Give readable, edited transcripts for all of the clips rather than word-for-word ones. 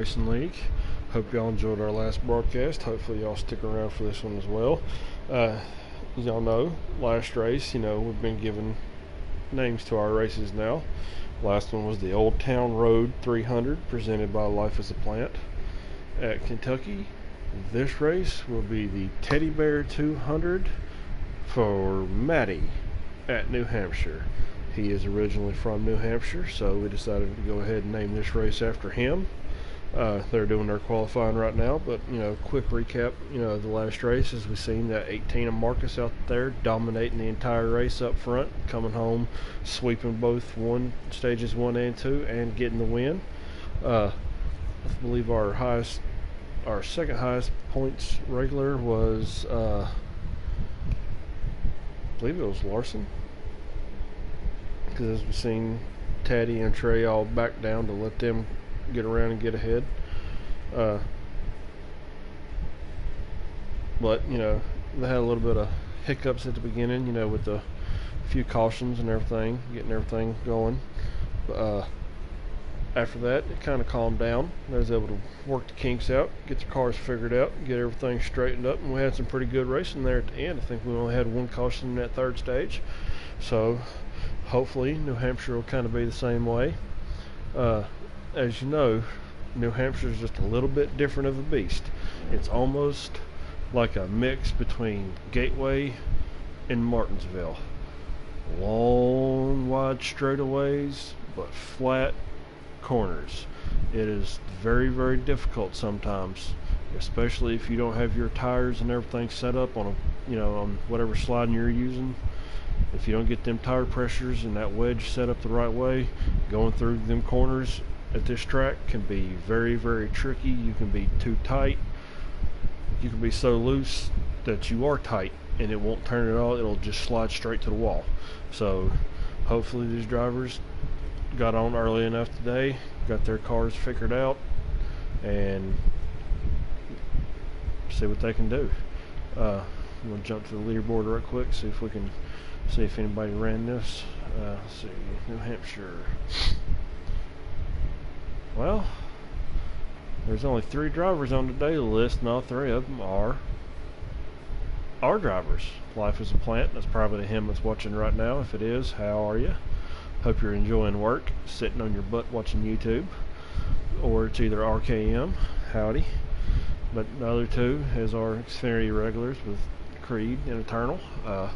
Racing League. Hope y'all enjoyed our last broadcast. Hopefully y'all stick around for this one as well. As y'all know, last race, we've been giving names to our races now. Last one was the Old Town Road 300 presented by Life as a Plant at Kentucky. This race will be the Teddy Bear 200 for Matty at New Hampshire. He is originally from New Hampshire, so we decided to go ahead and name this race after him. They're doing their qualifying right now, but quick recap. The last race, as we've seen, that 18 of Marcus out there dominating the entire race up front, coming home, sweeping both stages 1 and 2, and getting the win. I believe our second highest points regular was, I believe it was Larson, because as we've seen, Taddy and Trey all back down to let them get around and get ahead. But they had a little bit of hiccups at the beginning, with the few cautions and everything, getting everything going. But after that, it kind of calmed down. They was able to work the kinks out, get the cars figured out, get everything straightened up, and we had some pretty good racing there at the end. I think we only had one caution in that third stage, so hopefully New Hampshire will kind of be the same way. As you know, New Hampshire is just a little bit different of a beast. It's almost like a mix between Gateway and Martinsville. Long, wide straightaways, but flat corners. It is very, very difficult sometimes, especially if you don't have your tires and everything set up on on whatever sliding you're using. If you don't get them tire pressures and that wedge set up the right way, going through them corners at this track can be very, very tricky. You can be too tight. You can be so loose that you are tight and it won't turn at all. It'll just slide straight to the wall. So hopefully these drivers got on early enough today, got their cars figured out, and see what they can do. I'm going to jump to the leaderboard real quick, see if anybody ran this. Let's see, New Hampshire. Well, there's only 3 drivers on today's list, and all 3 of them are our drivers. Life is a Plant. That's probably him that's watching right now. If it is, how are you? Hope you're enjoying work, sitting on your butt watching YouTube. Or it's either RKM, howdy. But the other 2 is our Xfinity regulars with Creed and Eternal. I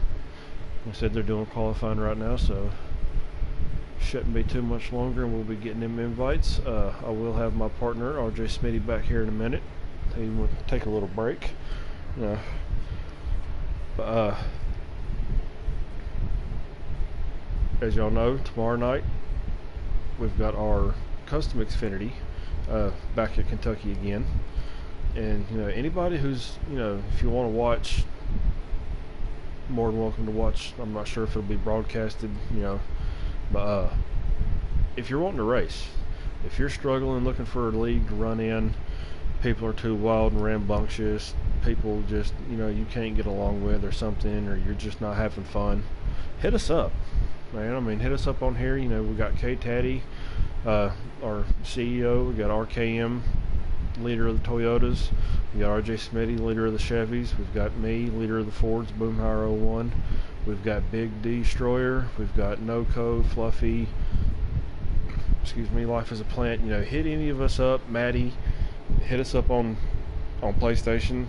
said they're doing qualifying right now, so shouldn't be too much longer, and we'll be getting them invites. I will have my partner RJ Smitty back here in a minute. He will take a little break. As y'all know, tomorrow night we've got our custom Xfinity back at Kentucky again. And anybody who's if you want to watch, more than welcome to watch. I'm not sure if it'll be broadcasted, but if you're wanting to race, if you're struggling looking for a league to run in, people are too wild and rambunctious, people just you can't get along with or something, or you're just not having fun, hit us up, man. I mean, hit us up on here. We got K Taddy, our CEO. We got RKM, leader of the Toyotas. We got RJ Smitty, leader of the Chevys. We've got me, leader of the Fords, Boomhauer 01. We've got Big D Destroyer. We've got NoCo, Fluffy, Life as a Plant. Hit any of us up. Maddie, hit us up on PlayStation.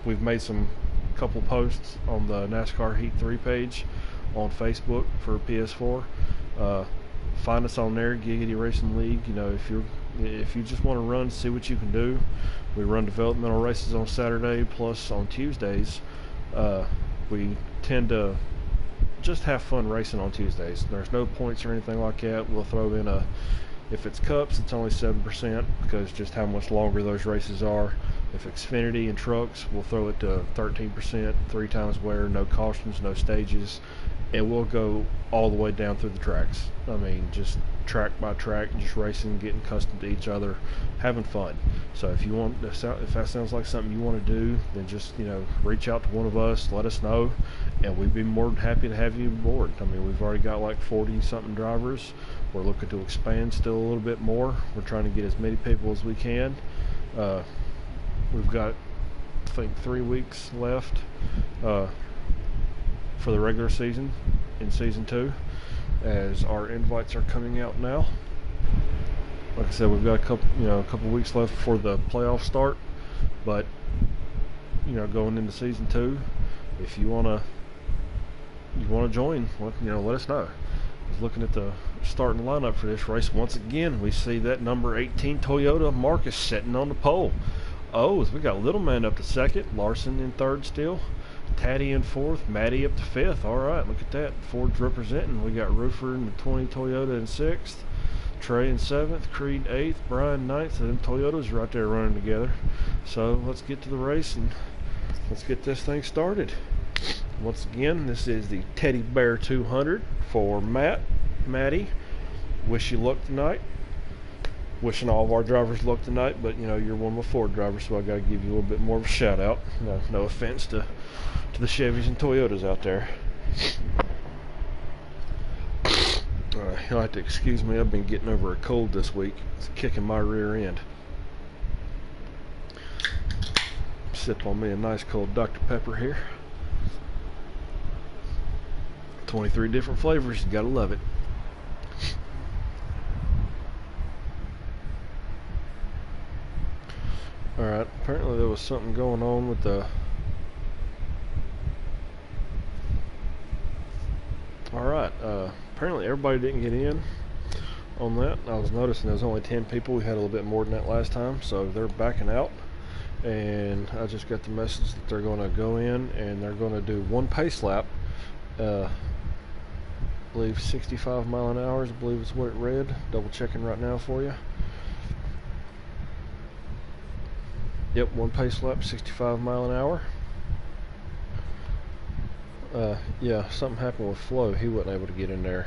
We've made some couple posts on the NASCAR Heat 3 page on Facebook for PS4. Find us on there, Giggity Racing League. If you just want to run, see what you can do. We run developmental races on Saturday, plus on Tuesdays. We tend to just have fun racing on Tuesdays. There's no points or anything like that. We'll throw in if it's cups, it's only 7% because just how much longer those races are. If Xfinity and trucks, we'll throw it to 13%, 3 times wear, no cautions, no stages, and we'll go all the way down through the tracks. I mean, just track by track, just racing, getting accustomed to each other, having fun. So if you want, if that sounds like something you want to do, then just reach out to one of us, let us know, and we'd be more than happy to have you aboard. I mean, we've already got like 40-something drivers. We're looking to expand still a little bit more. We're trying to get as many people as we can. We've got, I think, 3 weeks left for the regular season in season 2, as our invites are coming out now. Like I said, we've got a couple weeks left before the playoffs start, but going into season 2, if you wanna join, let us know. I was looking at the starting lineup for this race. Once again, we see that number 18 Toyota Marcus sitting on the pole. Oh, we got Little Man up to second, Larson in third still, Taddy in fourth, Maddie up to fifth. All right, look at that. Ford's representing. We got Roofer in the 20 Toyota in sixth, Trey in seventh, Creed eighth, Brian ninth. So them Toyotas right there running together. So let's get to the race and let's get this thing started. Once again, this is the Teddy Bear 200 for Maddie. Wish you luck tonight. Wishing all of our drivers luck tonight, but you're one of my Ford drivers, so I got to give you a little bit more of a shout out. No offense to the Chevys and Toyotas out there. You'll have to excuse me. I've been getting over a cold this week. It's kicking my rear end. Sip on me a nice cold Dr. Pepper here. 23 different flavors. You gotta love it. Alright, apparently there was something going on with the... Alright, apparently everybody didn't get in on that. I was noticing there was only 10 people. We had a little bit more than that last time, so they're backing out. And I just got the message that they're going to go in and they're going to do one pace lap. I believe 65 mile an hour, I believe is what it read. Double checking right now for you. Yep, one pace lap, 65 mile an hour. Yeah, something happened with Flo. He wasn't able to get in there.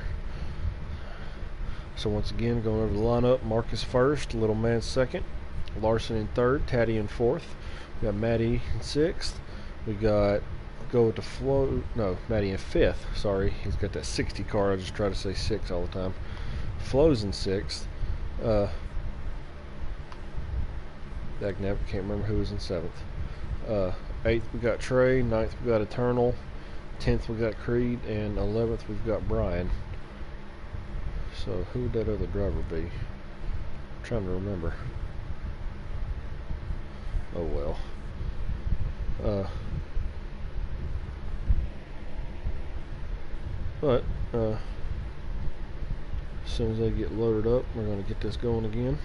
So once again, going over the lineup, Marcus first, Little Man second, Larson in third, Taddy in fourth. We got Maddie in sixth. We got Maddie in fifth. Sorry, he's got that 60 car. I just try to say 6 all the time. Flo's in sixth. Dagnap, can't remember who was in seventh. 8th we got Trey, 9th we got Eternal, 10th we got Creed, and 11th we've got Brian. So who would that other driver be? I'm trying to remember. Oh well. But as soon as they get loaded up, we're going to get this going again.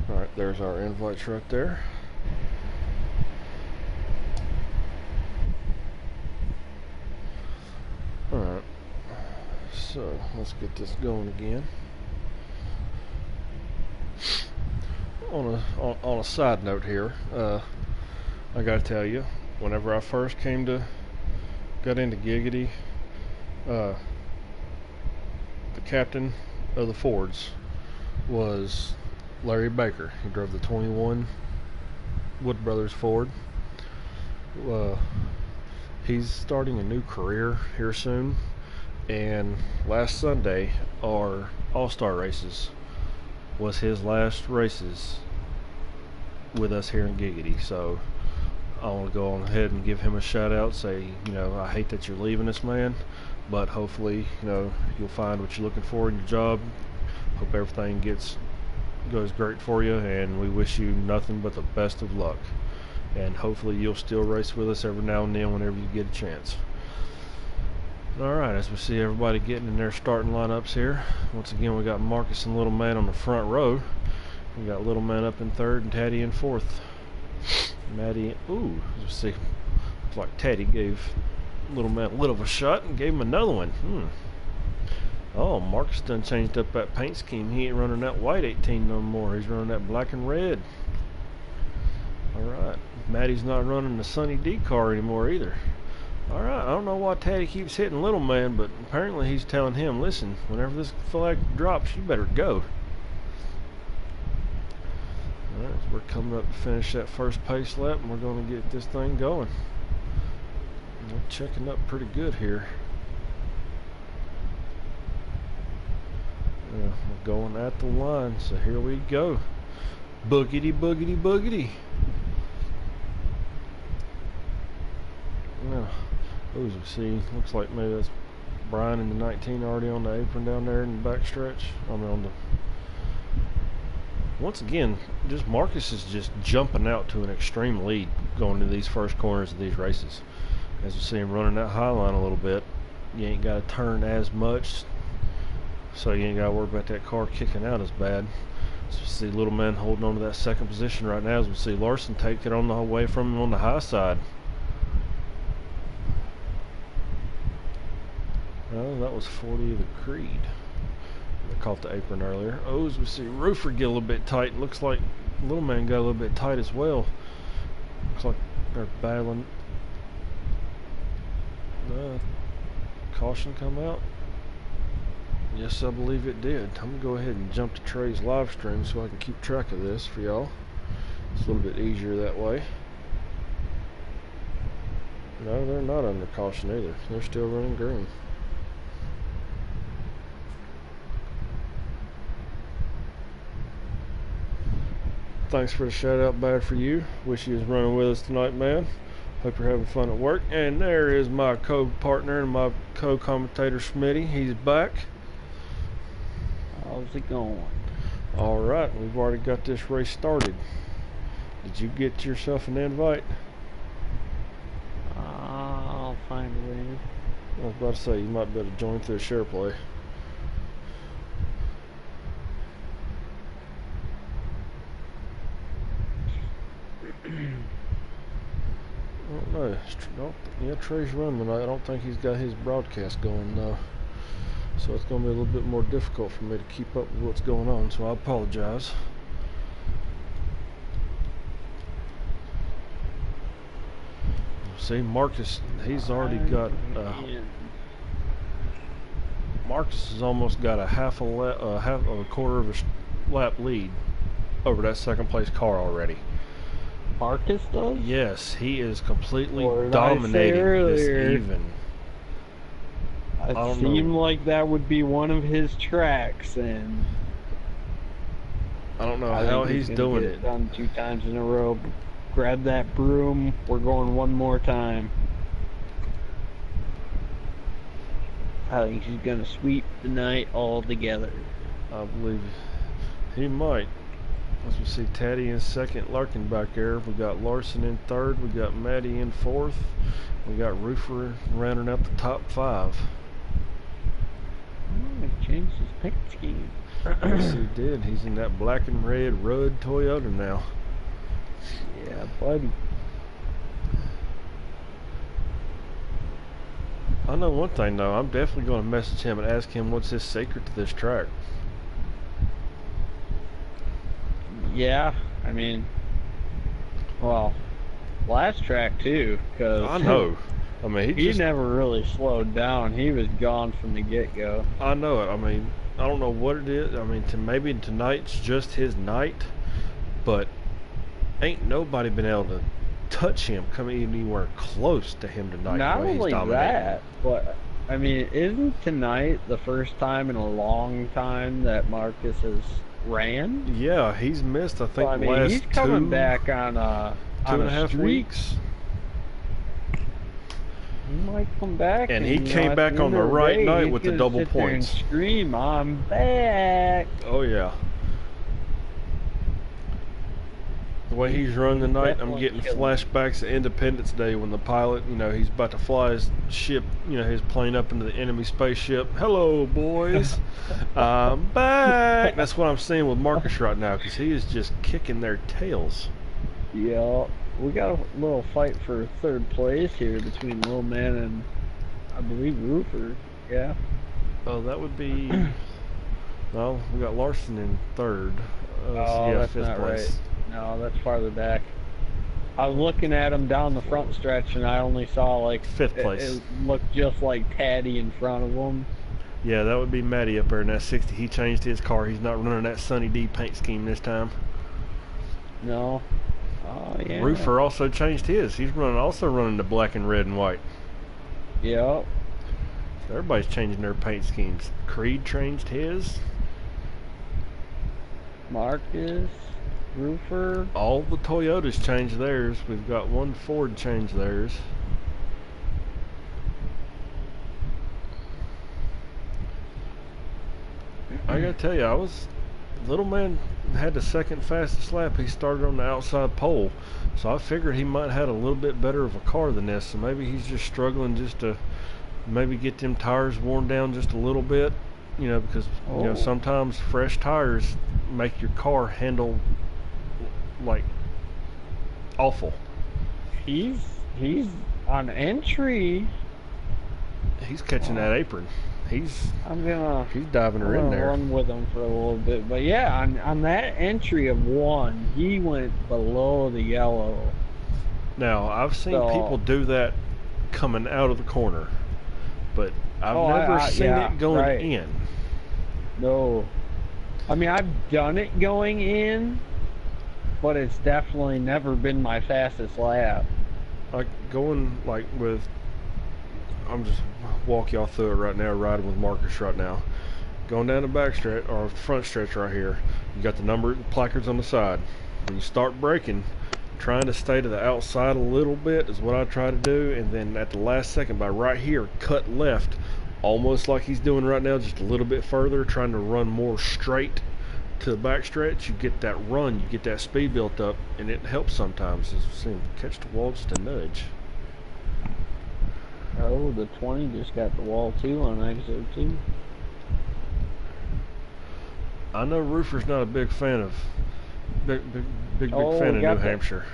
Alright, there's our invites right there. Alright, so let's get this going again. On a side note here, I gotta tell you, whenever I first got into Giggity, the captain of the Fords was Larry Baker. He drove the 21 Wood Brothers Ford. He's starting a new career here soon, and last Sunday our All-Star races was his last races with us here in Giggity. So I want to go on ahead and give him a shout out, say, I hate that you're leaving us, man, but hopefully, you'll find what you're looking for in your job. Hope everything goes great for you, and we wish you nothing but the best of luck. And hopefully you'll still race with us every now and then whenever you get a chance. Alright, as we see everybody getting in their starting lineups here, once again we got Marcus and Little Man on the front row. We got Little Man up in third and Taddy in fourth. Maddie, let's see, looks like Taddy gave Little man lit of a shot and gave him another one. Oh, Marcus done changed up that paint scheme. He ain't running that white 18 no more. He's running that black and red. Alright. Maddie's not running the Sunny D car anymore either. Alright, I don't know why Taddy keeps hitting little man, but apparently he's telling him, listen, whenever this flag drops, you better go. Alright, so we're coming up to finish that first pace lap, and we're going to get this thing going. We're checking up pretty good here. We're going at the line, so here we go. Boogity, boogity, boogity. Now, as we see, looks like maybe that's Brian in the 19 already on the apron down there in the back stretch. I mean, on the. Once again, just Marcus is just jumping out to an extreme lead going into these first corners of these races. As you see him running that high line a little bit, you ain't got to turn as much, so you ain't got to worry about that car kicking out as bad. So you see little man holding on to that second position right now, as we see Larson take it on the way from him on the high side. Well, that was 40 of the Creed. I caught the apron earlier. Oh, as we see Roofer get a little bit tight. Looks like little man got a little bit tight as well. Looks like they're battling. Caution come out? Yes, I believe it did. I'm going to go ahead and jump to Trey's live stream so I can keep track of this for y'all. It's a little bit easier that way. No, they're not under caution either. They're still running green. Thanks for the shout out, bad for you. Wish you was running with us tonight, man. Hope you're having fun at work. And there is my co-partner and my co-commentator, Smitty. He's back. How's it going? Alright, we've already got this race started. Did you get yourself an invite? I'll find a way. I was about to say, you might be able to join through share play. I don't know. Yeah, Trey's running tonight. I don't think he's got his broadcast going though. So it's going to be a little bit more difficult for me to keep up with what's going on, so I apologize. See, Marcus, he's already got Marcus has almost got a half a quarter of a lap lead over that second place car already. Marcus does? Yes, he is completely dominating this even. It seemed like that would be one of his tracks, and I don't know how he's doing it. Done 2 times in a row. Grab that broom. We're going one more time. I think he's gonna sweep the night all together. I believe he might. As we see Taddy in second, Larkin back there. We got Larson in third. We got Maddie in fourth. We got Roofer rounding out the top 5. He changed his paint scheme. Yes, he did. He's in that black and red Rudd Toyota now. Yeah, buddy. I know one thing though. I'm definitely going to message him and ask him what's his secret to this track. Yeah, I mean, well, last track too, because I know. I mean, he never really slowed down. He was gone from the get-go. I know it. I mean, I don't know what it is. I mean, maybe tonight's just his night, but ain't nobody been able to touch him, come anywhere close to him tonight. Not only that, but I mean, isn't tonight the first time in a long time that Marcus has ran? Yeah, he's missed. I think so, I mean, last he's coming back on a 2.5 weeks. He might come back, and he came back on the right night with the double points. And scream, "I'm back!" Oh yeah. The way he's running tonight, I'm getting flashbacks to Independence Day when the pilot, you know, he's about to fly his ship, you know, his plane up into the enemy spaceship. Hello, boys. I'm back. That's what I'm seeing with Marcus right now, because he is just kicking their tails. Yeah, we got a little fight for third place here between Little Man and I believe Roofer. Yeah. Oh, that would be. Well, we got Larson in third. So Oh, yeah, that's fifth not right. place. No, that's farther back. I was looking at him down the front stretch, and I only saw like Fifth place. it looked just like Taddy in front of him. Yeah, that would be Matty up there in that 60. He changed his car. He's not running that Sunny D paint scheme this time. No. Oh yeah. Roofer also changed his. He's also running the black and red and white. Yep. So everybody's changing their paint schemes. Creed changed his. Marcus, Roofer. All the Toyotas changed theirs. We've got one Ford change theirs. I gotta tell you, little man had the second fastest lap. He started on the outside pole, so I figured he might have had a little bit better of a car than this. So maybe he's just struggling just to maybe get them tires worn down just a little bit, because sometimes fresh tires make your car handle like awful. He's on entry. He's catching that apron. He's diving her in there. Run with him for a little bit, but yeah, on that entry of 1, he went below the yellow. Now I've seen people do that coming out of the corner, but I've never seen it going in. No, I mean I've done it going in, but it's definitely never been my fastest lap. Like going I'm just walk y'all through it right now, riding with Marcus right now. Going down the back stretch or front stretch right here, you got the number placards on the side. When you start braking, trying to stay to the outside a little bit is what I try to do, and then at the last second by right here, cut left, almost like he's doing right now, just a little bit further, trying to run more straight to the back stretch. You get that run, you get that speed built up, and it helps sometimes. It seems to catch the wall just a nudge. Oh, the 20 just got the wall too on exit 2. I know Roofer's not a big fan of big fan of New Hampshire.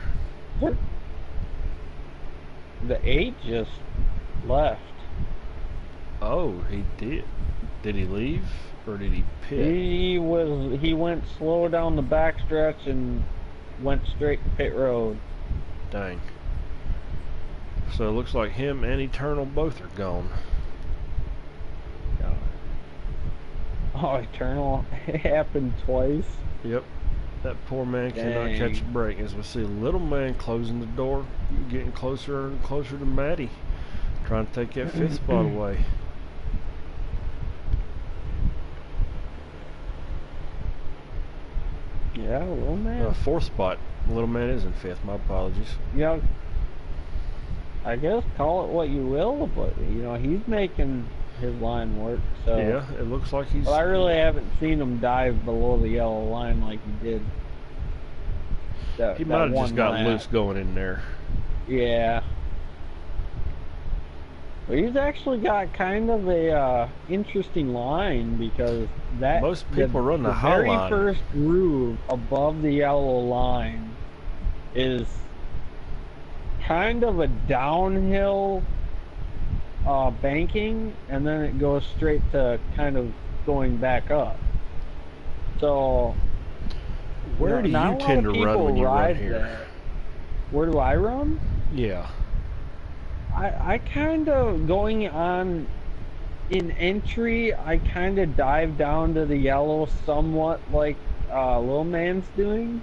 The 8 just left. Oh, he did. Did he leave or did he pit? He went slow down the back stretch and went straight to pit road. Dang. So it looks like him and Eternal both are gone. Oh, Eternal. It happened twice. Yep. That poor man cannot catch a break. As we see little man closing the door, getting closer and closer to Matty, trying to take that 5th spot away. Yeah, little man. 4th spot. Little man is in 5th. My apologies. Yeah. I guess call it what you will, but he's making his line work. So yeah, it looks like he's. But I really haven't seen him dive below the yellow line like he did. He might have just got loose going in there. Yeah. But he's actually got kind of a interesting line because most people run the high line. The very first groove above the yellow line is kind of a downhill banking, and then it goes straight to kind of going back up. So where do you tend to run when you run here? That. Where do I run? Yeah. I kind of going on in entry. I kind of dive down to the yellow somewhat like Lil Man's doing,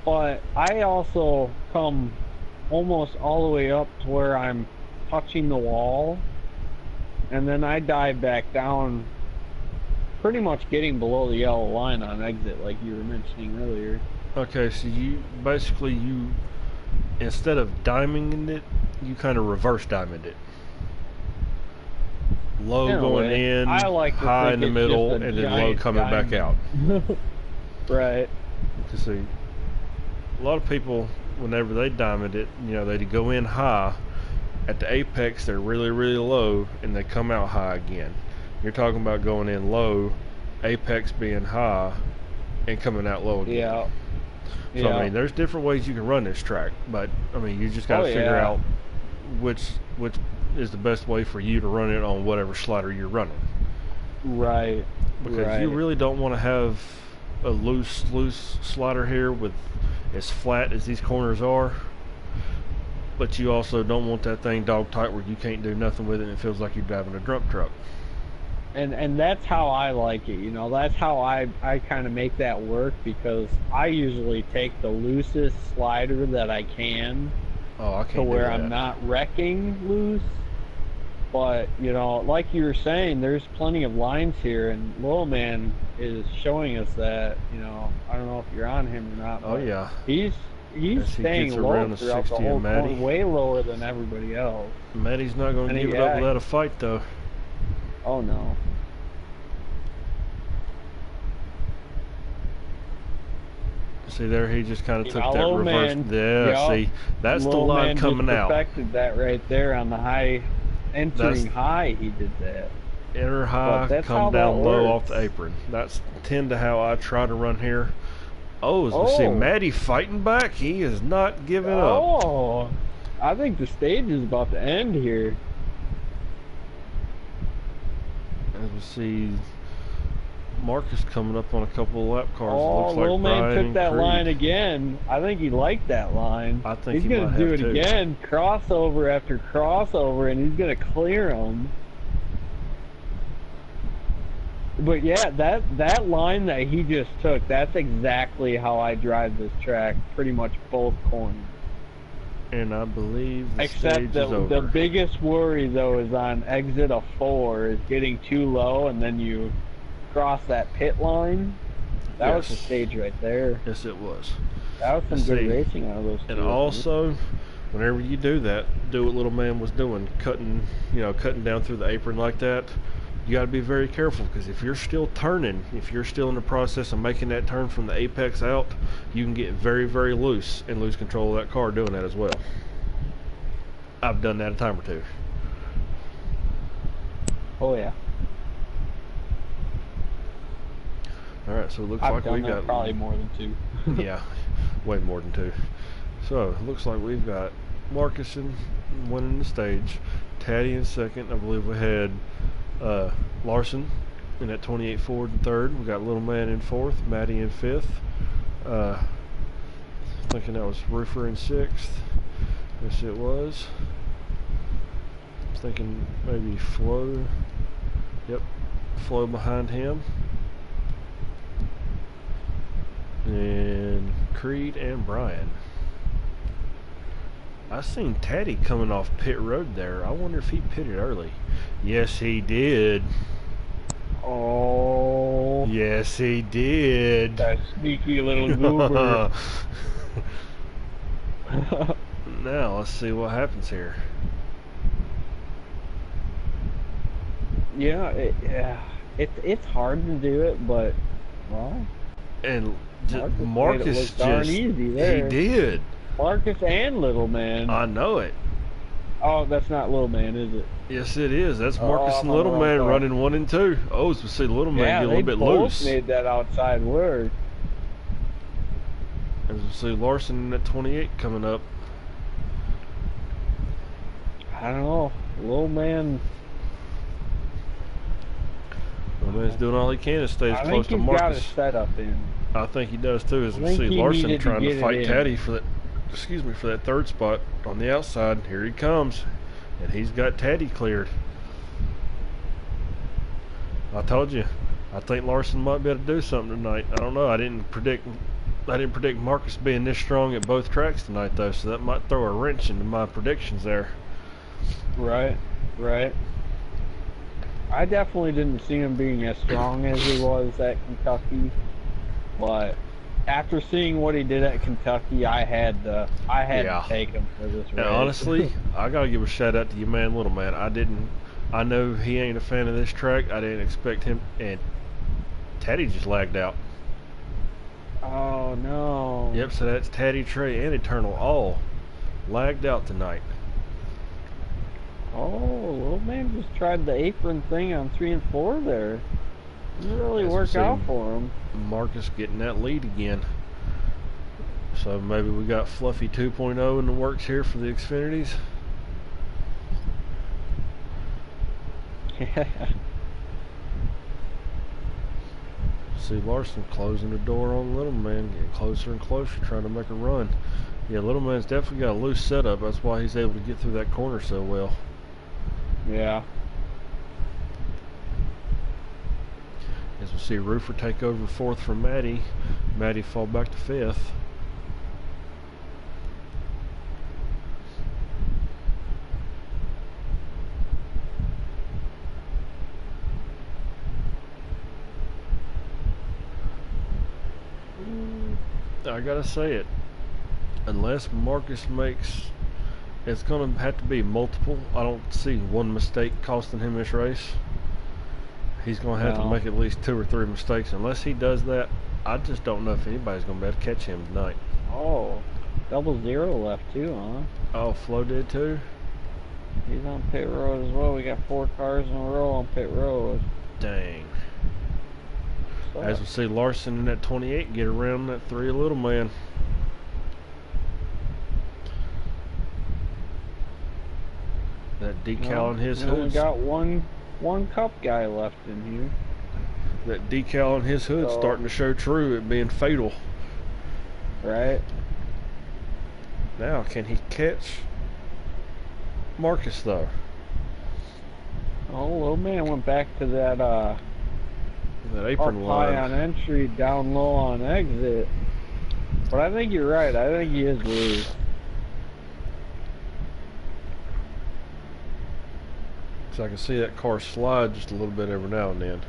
but I also come almost all the way up to where I'm touching the wall, and then I dive back down, pretty much getting below the yellow line on exit, like you were mentioning earlier. Okay, so you basically instead of diming it, you kind of reverse diamond it. Low going in, high in the middle, and then low coming back out. Right. To see, a lot of people, whenever they diamond it, they go in high. At the apex, they're really, really low, and they come out high again. You're talking about going in low, apex being high, and coming out low again. Yeah. So, I mean, there's different ways you can run this track, but, I mean, you just got to figure out which is the best way for you to run it on whatever slider you're running. Right. Because you really don't want to have a loose slider here with as flat as these corners are. But you also don't want that thing dog tight where you can't do nothing with it and it feels like you're driving a dump truck. And that's how I like it, you know. That's how I kind of make that work, because I usually take the loosest slider that I can. Oh, I can't to where do that. I'm not wrecking loose. But, you know, like you were saying, there's plenty of lines here, and Little Man is showing us that, you know. I don't know if you're on him or not. Oh, yeah. He's staying low throughout the whole corner, way lower than everybody else. Maddie's not going to give it up without a fight, though. Oh, no. See there, he just kind of took that reverse. Man. Yeah, yep. See, that's the line coming out. Perfected that right there on the high, entering high. He did that. Enter high, come down low off the apron. That's tend to how I try to run here. Oh, as we see Maddie fighting back, he is not giving up. Oh, I think the stage is about to end here. As we see Marcus coming up on a couple of lap cars. Oh, looks like Little Man Brian took that line again. I think he liked that line. I think he's going to do it again. Crossover after crossover, and he's going to clear them. But yeah, that line that he just took, that's exactly how I drive this track, pretty much both corners. And I believe the Except stage is over. The biggest worry, though, is on exit of 4, is getting too low, and then you cross that pit line. That was the stage right there. Yes, it was. That was some good racing out of those two. And also, whenever you do that, do what Little Man was doing, cutting down through the apron like that. You got to be very careful, because if you're still turning, if you're still in the process of making that turn from the apex out, you can get very, very loose and lose control of that car doing that as well. I've done that a time or two. Oh yeah. All right, so it looks like we got probably more than 2. Yeah, way more than 2. So it looks like we've got Marcuson winning the stage, Taddy in second. I believe we had Larson in that 28 Ford in third. We got Little Man in fourth, Maddie in fifth. Thinking that was Roofer in sixth. Yes, it was. Thinking maybe Flo. Yep, Flo behind him. And Creed and Brian. I seen Taddy coming off pit road there. I wonder if he pitted early. Yes, he did. Oh. Yes, he did. That sneaky little goober. Now, let's see what happens here. It's hard to do it, but, well. And Marcus just, easy there. He did. Marcus and Little Man. I know it. Oh, that's not Little Man, is it? Yes, it is. That's Marcus and Little Man running 1 and 2. Oh, as we see Little Man get a little bit loose. Yeah, they both made that outside work. As we see Larson at 28 coming up. I don't know. Little Man. Little Man's doing all he can to stay as close to Marcus. I think he's got a setup in. I think he does too. As we see Larson trying to fight Taddy for that. Excuse me, for that third spot on the outside. Here he comes, and he's got Taddy cleared. I told you, I think Larson might be able to do something tonight. I don't know. I didn't predict Marcus being this strong at both tracks tonight, though, so that might throw a wrench into my predictions there. Right. I definitely didn't see him being as strong as he was at Kentucky, but after seeing what he did at Kentucky, I had to take him for this race. And honestly, I gotta give a shout out to your man, Little Man. I know he ain't a fan of this track. I didn't expect him, and Taddy just lagged out. Oh no. Yep, so that's Taddy, Trey, and Eternal all lagged out tonight. Oh, Little Man just tried the apron thing on 3 and 4 there. Didn't really work out for him. Marcus getting that lead again. So maybe we got Fluffy 2.0 in the works here for the Xfinities. See Larson closing the door on Little Man, getting closer and closer, trying to make a run. Yeah, Little Man's definitely got a loose setup. That's why he's able to get through that corner so well. Yeah. As we see Roofer take over fourth from Maddie. Maddie fall back to fifth. I gotta say it. Unless Marcus makes, it's gonna have to be multiple. I don't see one mistake costing him this race. He's gonna have to make at least 2 or 3 mistakes. Unless he does that, I just don't know if anybody's gonna be able to catch him tonight. Oh, 0 left too, huh? Oh, Flo did too? He's on pit road as well. We got 4 cars in a row on pit road. Dang. As we see Larson in that 28 get around that 3 Little Man. That decal on his hood. We got one cup guy left in here. That decal on his hood starting to show true, it being fatal. Right. Now, can he catch Marcus though? Oh, Little Man went back to that apron up line. High on entry, down low on exit. But I think you're right. I think he is loose. So I can see that car slide just a little bit every now and then.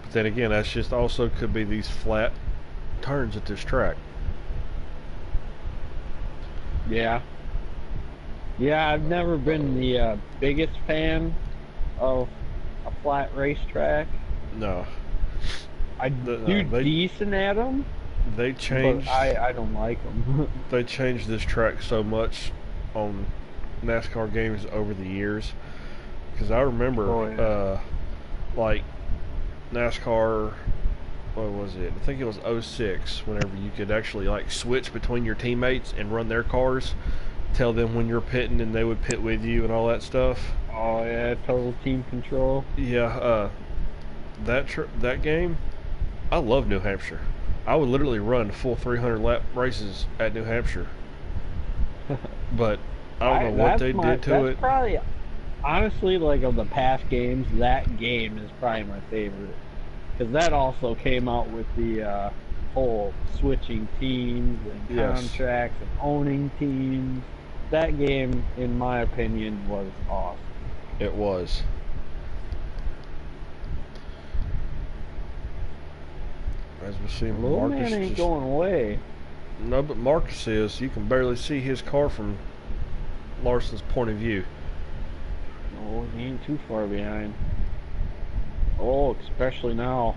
But then again, that's just also could be these flat turns at this track. Yeah. Yeah, I've never been the biggest fan of a flat racetrack. No. I do decent at them. They changed. But I don't like them. They changed this track so much on NASCAR games over the years. Because I remember, like NASCAR, what was it? I think it was 06. Whenever you could actually like switch between your teammates and run their cars, tell them when you're pitting, and they would pit with you and all that stuff. Oh yeah, total team control. Yeah, that game, I love New Hampshire. I would literally run full 300 lap races at New Hampshire. But I don't know what they did to it. Probably, honestly, like of the past games, that game is probably my favorite. Because that also came out with the whole switching teams and contracts and owning teams. That game, in my opinion, was awesome. It was. As we see, Little Marcus Man ain't going away. No, but Marcus is. You can barely see his car from Larson's point of view. Oh, he ain't too far behind. Oh, especially now.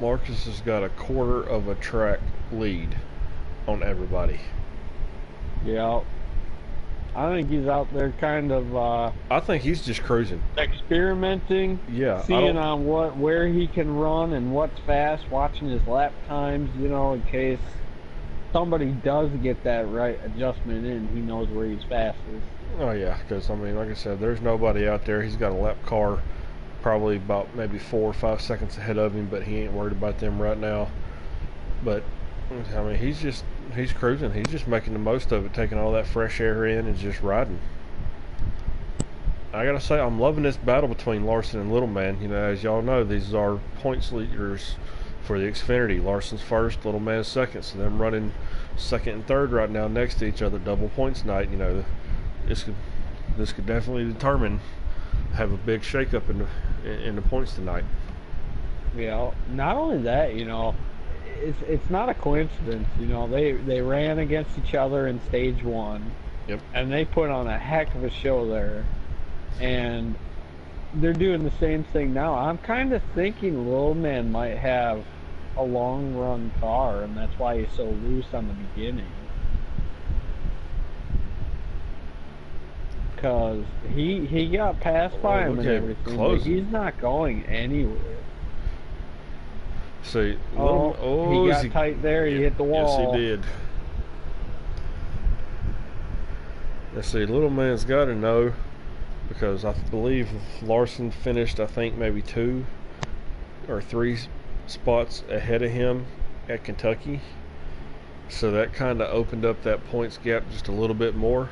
Marcus has got a quarter of a track lead on everybody. Yeah. I think he's out there kind of I think he's just cruising. Experimenting. Yeah. Seeing on where he can run and what's fast, watching his lap times, you know, in case somebody does get that right adjustment in, he knows where he's fastest. Oh yeah, because I mean, like I said, there's nobody out there. He's got a lap car probably about maybe 4 or 5 seconds ahead of him, but he ain't worried about them right now. But I mean, he's cruising. He's just making the most of it, taking all that fresh air in and just riding. I gotta say, I'm loving this battle between Larson and Little Man. You know, as y'all know, these are points leaders for the Xfinity. Larson's first, Little Man's second. So them running second and third right now next to each other, double points night. You know, this could definitely have a big shakeup in the points tonight. Yeah. Not only that, you know, it's not a coincidence. You know, they ran against each other in stage 1. Yep. And they put on a heck of a show there. And they're doing the same thing now. I'm kind of thinking Little Man might have a long run car, and that's why he's so loose on the beginning. Because he got passed by him and everything, but he's not going anywhere. See, Oh, he got tight there. He hit the Yes, he wall. did. Let's see, little man's got to know, because I believe Larson finished, I think, maybe 2 or 3 spots ahead of him at Kentucky. So that kind of opened up that points gap just a little bit more.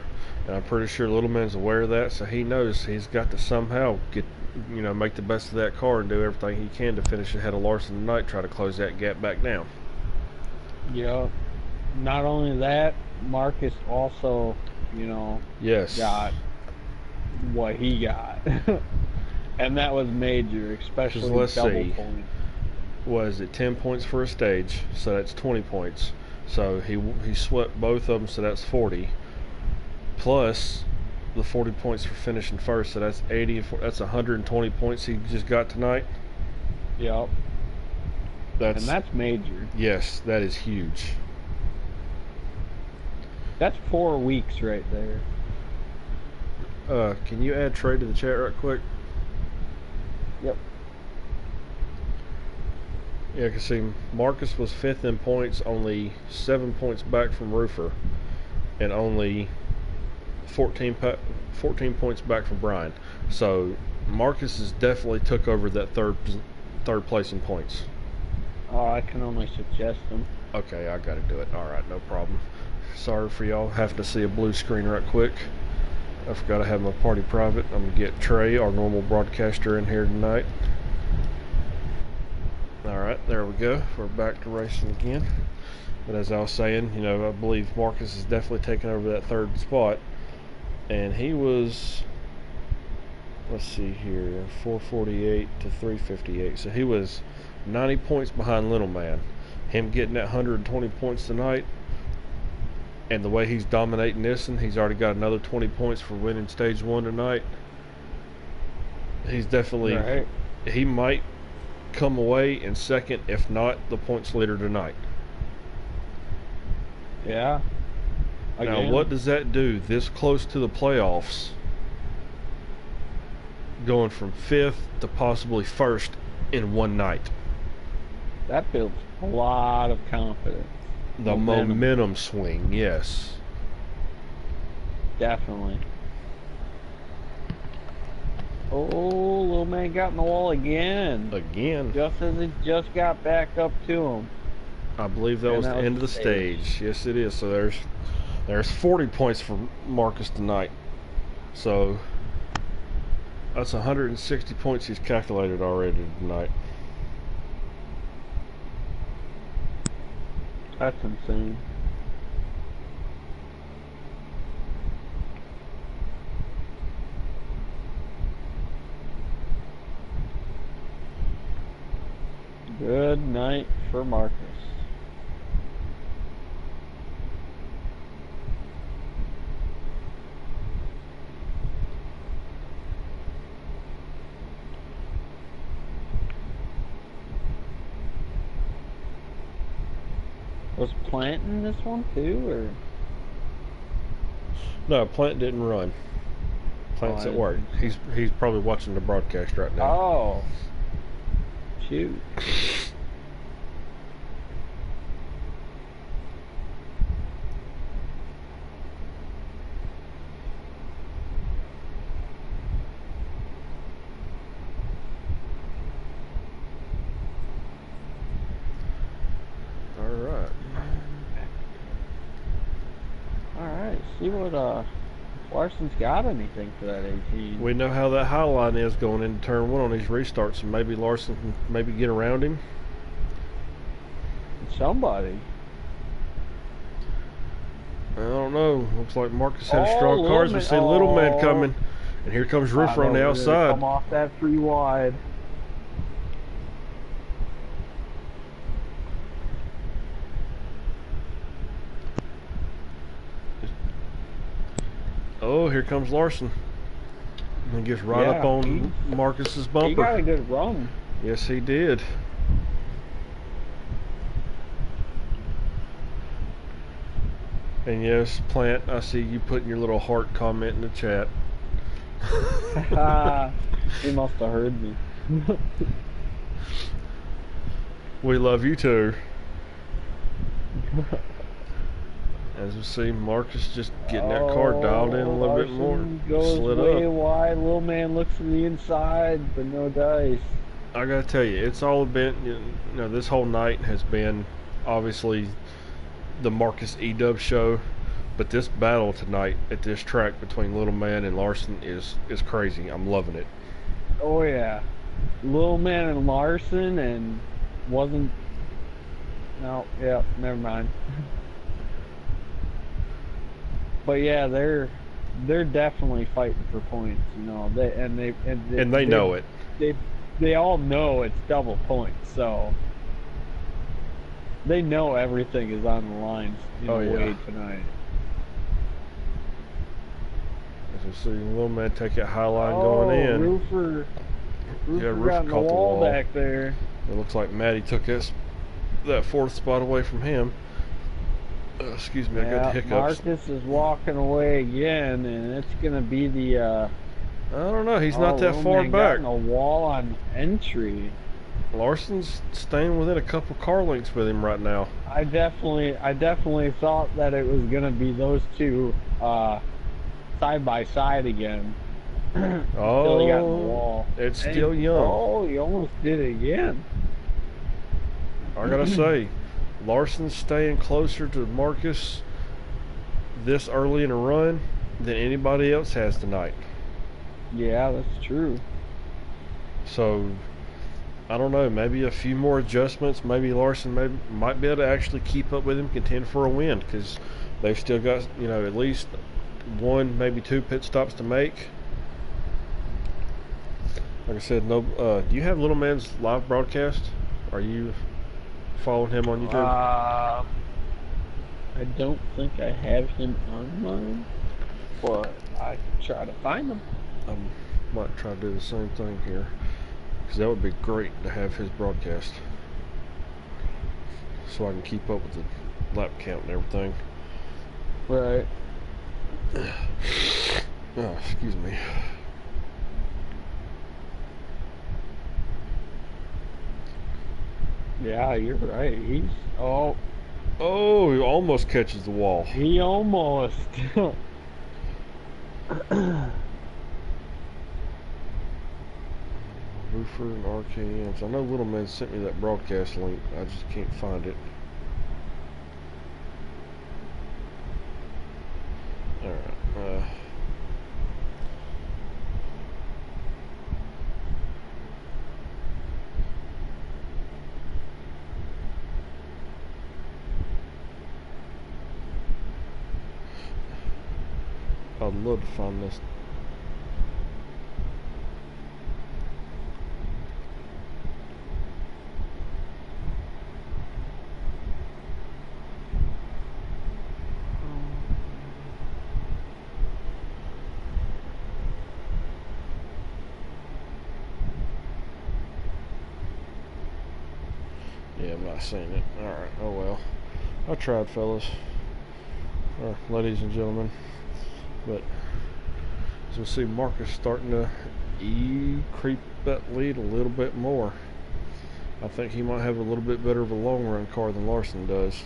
And I'm pretty sure little man's aware of that, so he knows he's got to somehow make the best of that car and do everything he can to finish ahead of Larson tonight, try to close that gap back down. Yeah. Not only that, Marcus also, Yes. got what he got. And that was major, especially let's double see. point. Was it 10 points for a stage? So that's 20 points. So he swept both of them, so that's 40. Plus the 40 points for finishing first, so that's 80. That's 120 points he just got tonight. Yep. And that's major. Yes, that is huge. That's 4 weeks right there. Can you add Trey to the chat right quick? Yep. Yeah, because see, Marcus was 5th in points, only 7 points back from Roofer, and only 14 points back from Brian. So Marcus has definitely took over that third place in points. Oh, I can only suggest him. Okay, I got to do it. All right, no problem. Sorry for y'all having to see a blue screen right quick. I forgot to have my party private. I'm going to get Trey, our normal broadcaster, in here tonight. Alright, there we go. We're back to racing again. But as I was saying, I believe Marcus has definitely taken over that 3rd spot. And he was, let's see here, 448 to 358. So he was 90 points behind Little Man. Him getting that 120 points tonight, and the way he's dominating this, and he's already got another 20 points for winning stage 1 tonight. He's definitely, right. He might come away in 2nd, if not the points leader tonight. Yeah. Again. Now, what does that do this close to the playoffs? Going from 5th to possibly 1st in one night. That builds a lot of confidence. The momentum swing, yes. Definitely. Oh, little man got in the wall again. Just as it just got back up to him. I believe that was the end of the stage. Yes, it is. So there's 40 points for Marcus tonight. So that's 160 points he's calculated already tonight. That's insane. Good night for Marcus. Was Plant in this one too, or? No, Plant didn't run. Plant's at work. He's probably watching the broadcast right now. Oh. Shoot. Alright, see what Larson's got anything for that 18. We know how that high line is going into turn 1 on these restarts, and maybe Larson can maybe get around him. Somebody. I don't know. Looks like Marcus has strong cars. We see Little Man coming, and here comes Roofer on the outside. Come off that 3 wide. Oh, here comes Larson. And gets right up on Marcus's bumper. He got a good run. Yes, he did. And yes, Plant, I see you putting your little heart comment in the chat. He must have heard me. We love you too. As we see, Marcus just getting that car dialed in a little bit more. Larson goes Slid way up. wide. Little man looks to the inside, but no dice. I gotta tell you, it's all been, this whole night has been obviously the Marcus E-Dub show, but this battle tonight at this track between Little Man and Larson is crazy. I'm loving it. Oh yeah, Little Man and Larson, and wasn't. No, yeah, never mind. But yeah, they're definitely fighting for points. They know it. They all know it's double points, so they know everything is on the line in Wade tonight. As we see, Little Man take that high line going in. Roofer Roofer got in the wall back there. It looks like Matty took that fourth spot away from him. Excuse me, I got the hiccups. Marcus is walking away again, and it's going to be the... I don't know. He's not that far back. Got in a wall on entry. Larson's staying within a couple car lengths with him right now. I definitely thought that it was going to be those two side by side again. Until he got in the wall. It's still young. Oh, he almost did it again. I gotta say, Larson's staying closer to Marcus this early in a run than anybody else has tonight. Yeah, that's true. So, I don't know, maybe a few more adjustments. Maybe Larson might be able to actually keep up with him, contend for a win, because they've still got, at least one, maybe two pit stops to make. Like I said, no. Do you have Little Man's live broadcast? Are you following him on YouTube? I don't think I have him on mine, but I can try to find him. I might try to do the same thing here, because that would be great to have his broadcast, so I can keep up with the lap count and everything. Right. Oh, excuse me. Yeah, you're right. He almost catches the wall. He almost. Roofer and RKMs. I know Little Man sent me that broadcast link. I just can't find it. Alright. I'd love to find this. Yeah, I'm not seeing it. Alright, oh well. I tried, fellas. Or ladies and gentlemen. But as we see, Marcus starting to creep that lead a little bit more. I think he might have a little bit better of a long run car than Larson does.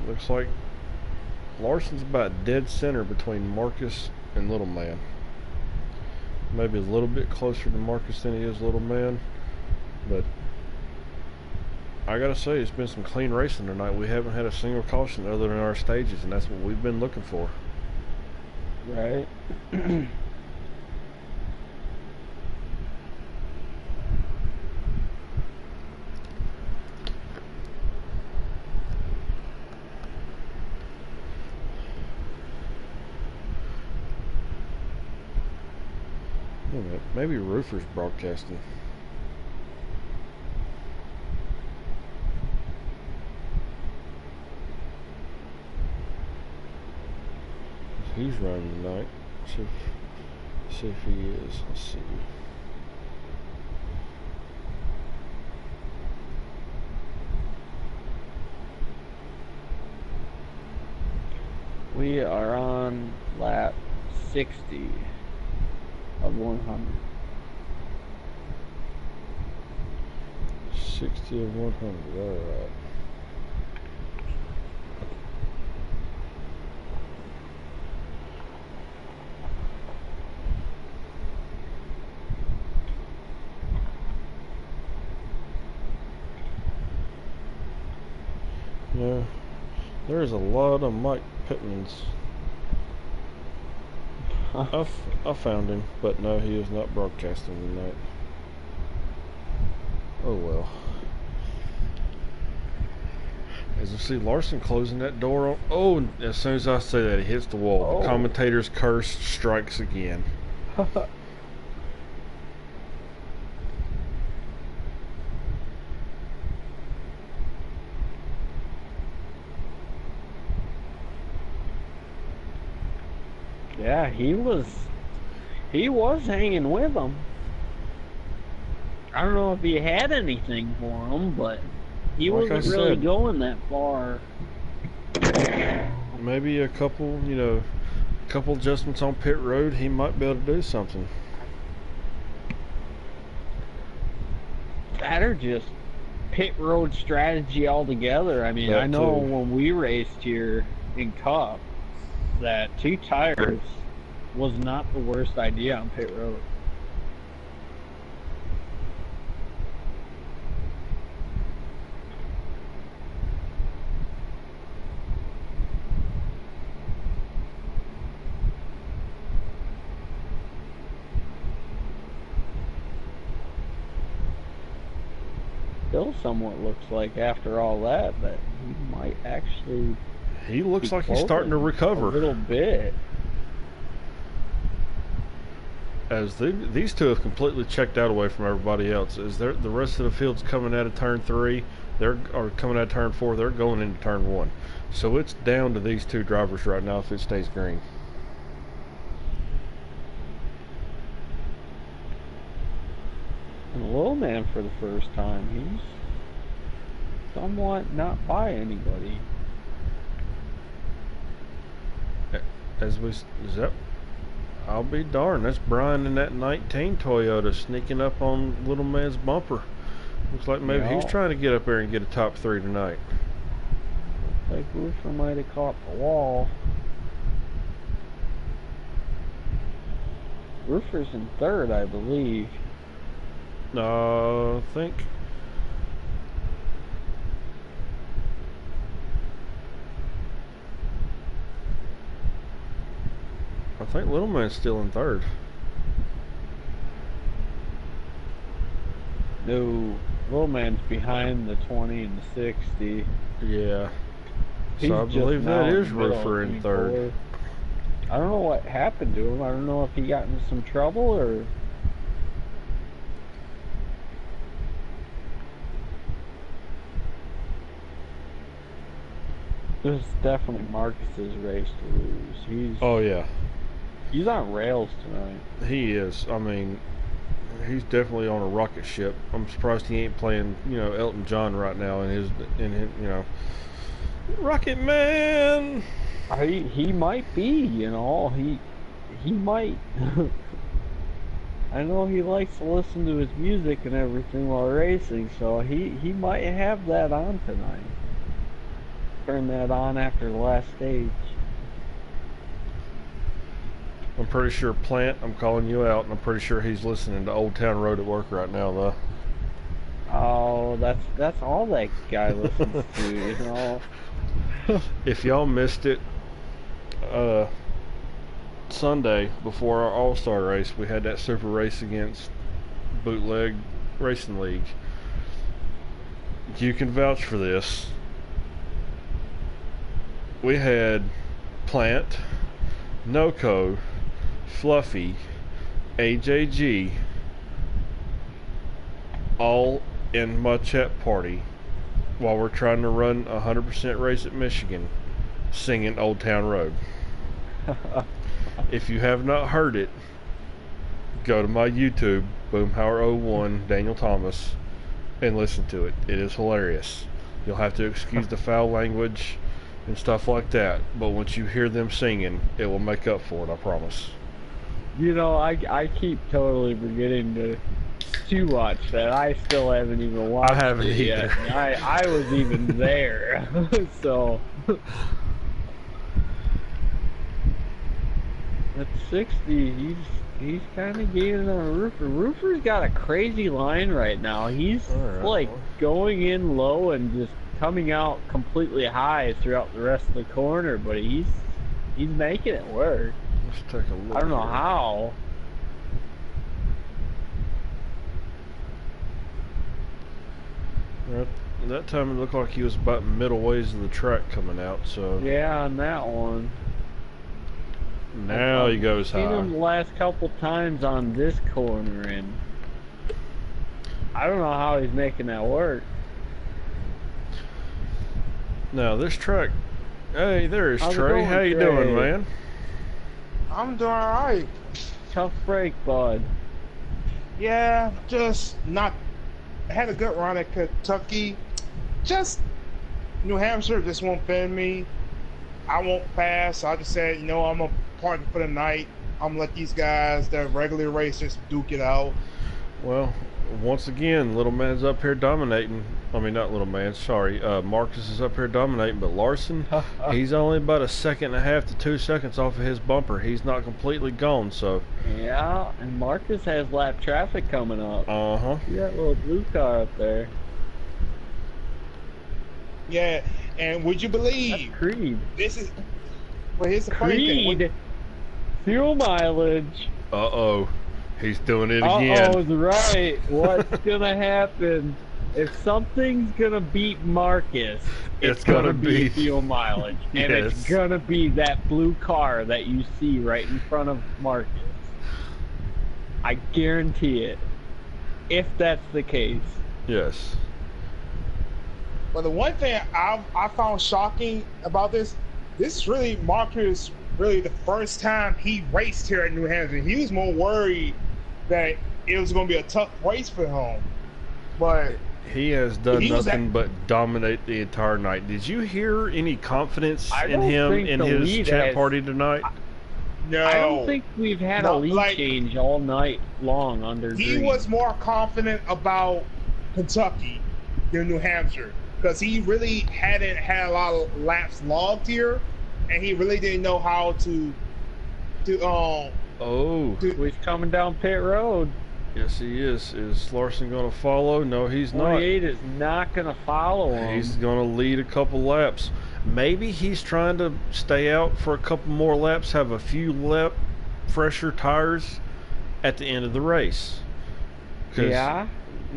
Looks like Larson's about dead center between Marcus and Little Man. Maybe a little bit closer to Marcus than he is Little Man, but I gotta say, it's been some clean racing tonight. We haven't had a single caution other than our stages, and that's what we've been looking for. Right. Wait a minute, maybe Roofer's broadcasting. He's running tonight. See if he is. Let's see. We are on lap 60. of 100. 60 of 100. All right. Yeah, there's a lot of Mike Pittmans. I found him, but no, he is not broadcasting tonight. Oh well. As you see Larson closing that door on. Oh, as soon as I say that, he hits the wall. Oh. The commentator's curse strikes again. Yeah, he was hanging with them. I don't know if he had anything for him, but he Like I wasn't really said, going that far. Maybe a couple, couple adjustments on pit road, he might be able to do something. That or just pit road strategy altogether. I mean, That I know too. when we raced here in Cup, that 2 tires was not the worst idea on pit road. Still somewhat looks like after all that he might actually. He looks like he's starting to recover a little bit. as these two have completely checked out away from everybody else. As the rest of the field's coming out of turn 3, or coming out of turn 4, they're going into turn 1. So it's down to these two drivers right now if it stays green. And the little man for the first time, he's somewhat not by anybody. I'll be darned. That's Brian in that 19 Toyota sneaking up on little man's bumper. Looks like maybe he's trying to get up there and get a top 3 tonight. Looks like Roofer might have caught the wall. Roofer's in 3rd, I believe. I think little man's still in 3rd. No, little man's behind the 20 and the 60. Yeah. He's So I believe that is Roofer in 3rd. I don't know what happened to him. I don't know if he got into some trouble or. This is definitely Marcus's race to lose. Oh yeah, he's on rails tonight. he is. I mean, he's definitely on a rocket ship. I'm surprised he ain't playing, Elton John right now in his Rocket Man. He might be, he might. I know he likes to listen to his music and everything while racing, so he might have that on tonight. Turn that on after the last stage. I'm pretty sure Plant, I'm calling you out, and I'm pretty sure he's listening to Old Town Road at work right now, though. Oh, that's all that guy listens to, If y'all missed it, Sunday before our All-Star race, we had that super race against Bootleg Racing League. You can vouch for this. We had Plant, Noco, Fluffy, AJG, all in my chat party while we're trying to run a 100% race at Michigan, singing Old Town Road. If you have not heard it, go to my YouTube, Boomhauer01, Daniel Thomas, and listen to it. It is hilarious. You'll have to excuse the foul language and stuff like that, but once you hear them singing, it will make up for it, I promise. You know, I keep totally forgetting to watch that. I still haven't even I watched haven't it yet. either. I was even there. So at 60, he's kind of gaining on Roofer. Roofer's got a crazy line right now. He's All right, like well, going in low and just coming out completely high throughout the rest of the corner, but he's making it work. let's take a look I don't know here. how. Right, that time it looked like he was about middle ways of the track coming out, so Yeah, on that one. now he goes I've seen high. him the last couple times on this corner, and I don't know how he's making that work. Now this track, hey, there's How's it Trey. going, How you Trey? doing, man? I'm doing alright. Tough break, bud. Yeah, just not. I had a good run at Kentucky. Just New Hampshire just won't bend me. I won't pass. I just said, I'm gonna park for the night. I'm gonna let these guys that regular racers duke it out. Well, once again, little man's up here dominating. I mean, not little man. Sorry, Marcus is up here dominating, but Larson, he's only about a second and a half to 2 seconds off of his bumper. He's not completely gone, so. Yeah, and Marcus has lap traffic coming up. See that little blue car up there? Yeah, and would you believe That's Creed. this is? Well, here's the funny thing. Creed. Fuel mileage. Uh-oh. He's doing it again. Uh-oh, right. What's gonna happen? If something's gonna beat Marcus, it's gonna be fuel mileage. And it's Yes. gonna be that blue car that you see right in front of Marcus. I guarantee it. If that's the case. Yes. But the one thing I found shocking about this is really Marcus, really the first time he raced here at New Hampshire. He was more worried that it was going to be a tough race for him. But He has done He was nothing but dominate the entire night. Did you hear any confidence I in don't him think in the his lead chat has- party tonight? no. I don't think we've had a No, lead like- change all night long under He Green. was more confident about Kentucky than New Hampshire because he really hadn't had a lot of laps logged here, and he really didn't know how to Oh, He's coming down pit road. yes he is. Is Larson going to follow? No, he's not. 28 is not going to follow him. He's going to lead a couple laps. Maybe he's trying to stay out for a couple more laps, have a few fresher tires at the end of the race. 'Cause, Yeah?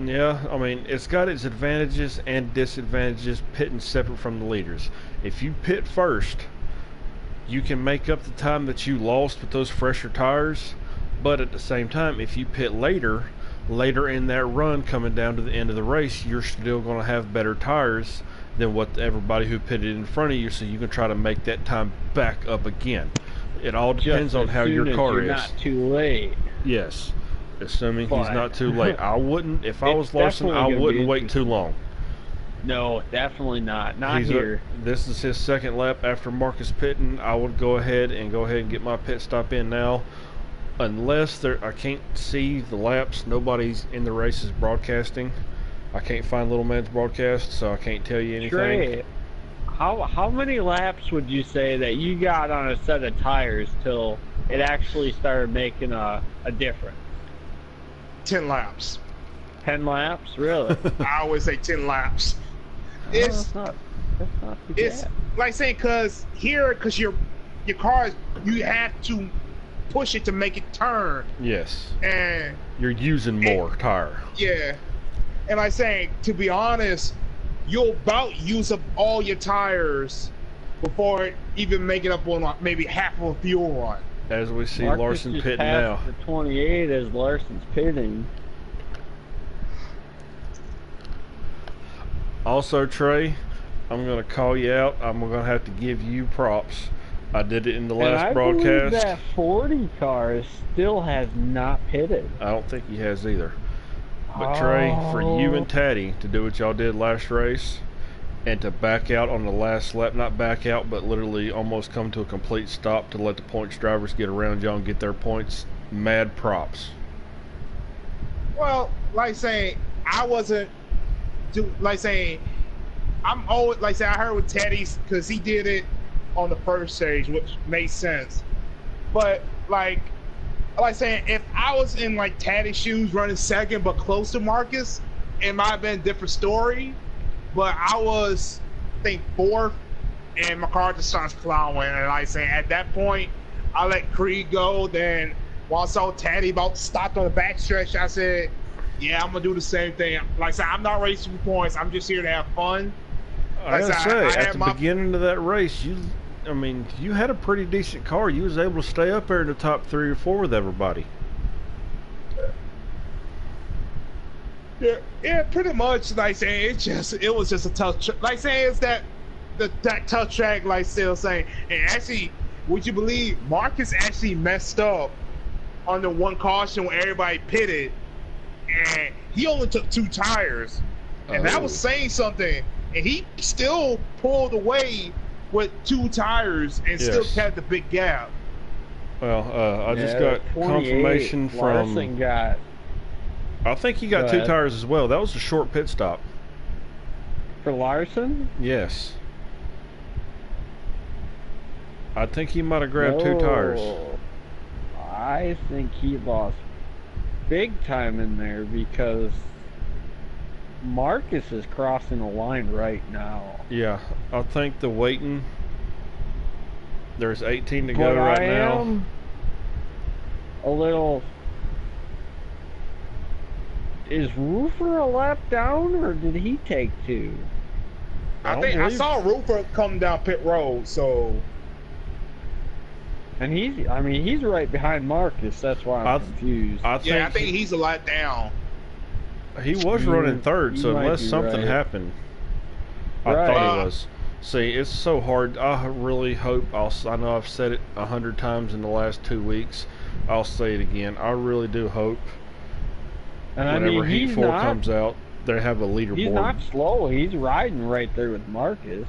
Yeah, I mean, it's got its advantages and disadvantages pitting separate from the leaders. If you pit first, you can make up the time that you lost with those fresher tires, but at the same time, if you pit later in that run coming down to the end of the race, you're still going to have better tires than what everybody who pitted in front of you, so you can try to make that time back up again. It all depends Just on as how soon your as car you're is. not too late. Yes, assuming he's But- not too late. I wouldn't, if I It's was Larson, definitely I gonna be wouldn't wait too interesting. long. No, definitely not. Not He's here. This is his second lap after Marcus pitting. I would go ahead and get my pit stop in now, unless I can't see the laps. Nobody's in the races broadcasting. I can't find Little Man's broadcast, so I can't tell you anything. Trey, how many laps would you say that you got on a set of tires till it actually started making a difference? 10 laps. 10 laps? Really? I always say 10 laps. That's not too It's bad. like saying because your car, you have to push it to make it turn, Yes, and you're using more tire. yeah, and like saying, to be honest, you'll about use up all your tires before even making up on maybe half of a fuel run. As we see Marcus Larson just pitting passed now. the 28 as Larson's pitting. Also, Trey, I'm going to call you out. I'm going to have to give you props. I did it in the And last I believe broadcast. that 40 car still has not pitted. I don't think he has either. But Trey, for you and Taddy to do what y'all did last race and to back out on the last lap, not back out, but literally almost come to a complete stop to let the points drivers get around y'all and get their points, mad props. Well, like saying I wasn't like saying I'm always like saying I heard with Teddy's because he did it on the first stage, which made sense. But like saying if I was in like Teddy's shoes running second but close to Marcus, it might have been a different story. But I was, I think, fourth, and my car just starts plowing. And like saying at that point, I let Creed go. Then while I saw Teddy about stopped on the backstretch, I said, "Yeah, I'm gonna do the same thing." Like I said, I'm not racing for points. I'm just here to have fun. I gotta say, at the beginning of that race, you had a pretty decent car. You was able to stay up there in the top 3 or 4 with everybody. Yeah, pretty much. Like saying, it was just a tough. Like saying, it's that tough track. Like still saying, and actually, would you believe Marcus actually messed up on the one caution when everybody pitted, and he only took 2 tires, and that was saying something. And he still pulled away with 2 tires and still kept the big gap. Well, I just got confirmation from. Larson got. I think he got 2 tires as well. That was a short pit stop. For Larson? Yes. I think he might have grabbed 2 tires. I think he lost big time in there because Marcus is crossing the line right now. Yeah, I think the waiting. There's 18 to go right now. Am a little. Is Roofer a lap down, or did he take 2? I saw Roofer come down pit road, so. And he's right behind Marcus. That's why I'm confused. I think he's a lap down. He was running third, so unless something happened, I thought he was. See, it's so hard. I really hope I know I've said it 100 times in the last 2 weeks. I'll say it again. I really do hope. And whenever Heat 4 comes out, they have a leaderboard. He's not slow. He's riding right there with Marcus.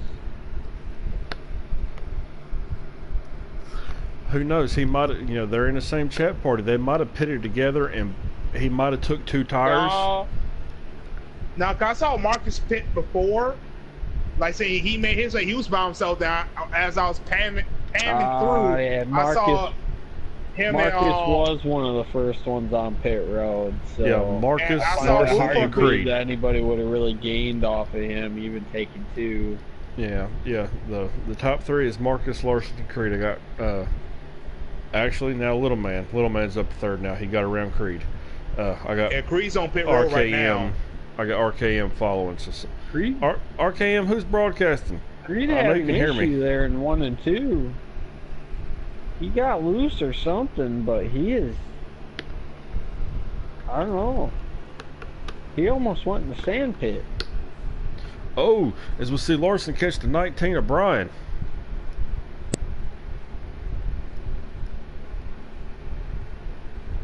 Who knows? He might have, they're in the same chat party. They might have pitted together, and he might have took 2 tires. Now, I saw Marcus pit before. Like saying he made his, he was by himself down as I was panning through. Yeah, Marcus, I saw him. Marcus was one of the first ones on pit road. So yeah, Marcus. I saw and Creed. That anybody would have really gained off of him, even taking 2. Yeah. The top 3 is Marcus, Larson, and Creed. I got actually now Little Man. Little Man's up 3rd now. He got around Creed. I got Creed's on pit road right now. I got RKM following. So Creed? RKM, who's broadcasting? Creed had an issue there in 1 and 2. He got loose or something, but he is... I don't know. He almost went in the sand pit. Oh, as we see Larson catch the 19 of Brian.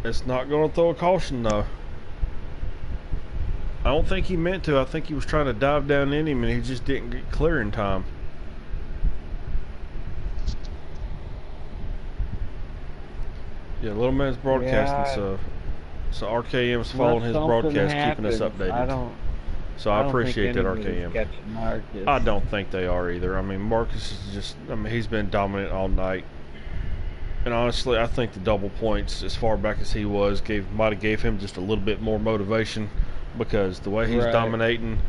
It's not going to throw a caution, though. I don't think he meant to. I think he was trying to dive down in him, and he just didn't get clear in time. Yeah, Little Man's broadcasting, so RKM's following his broadcast, keeping us updated. So I appreciate that, RKM. I don't think they are either. I mean, Marcus is just, he's been dominant all night. And honestly, I think the double points, as far back as he was, might have gave him just a little bit more motivation. Because the way he's dominating,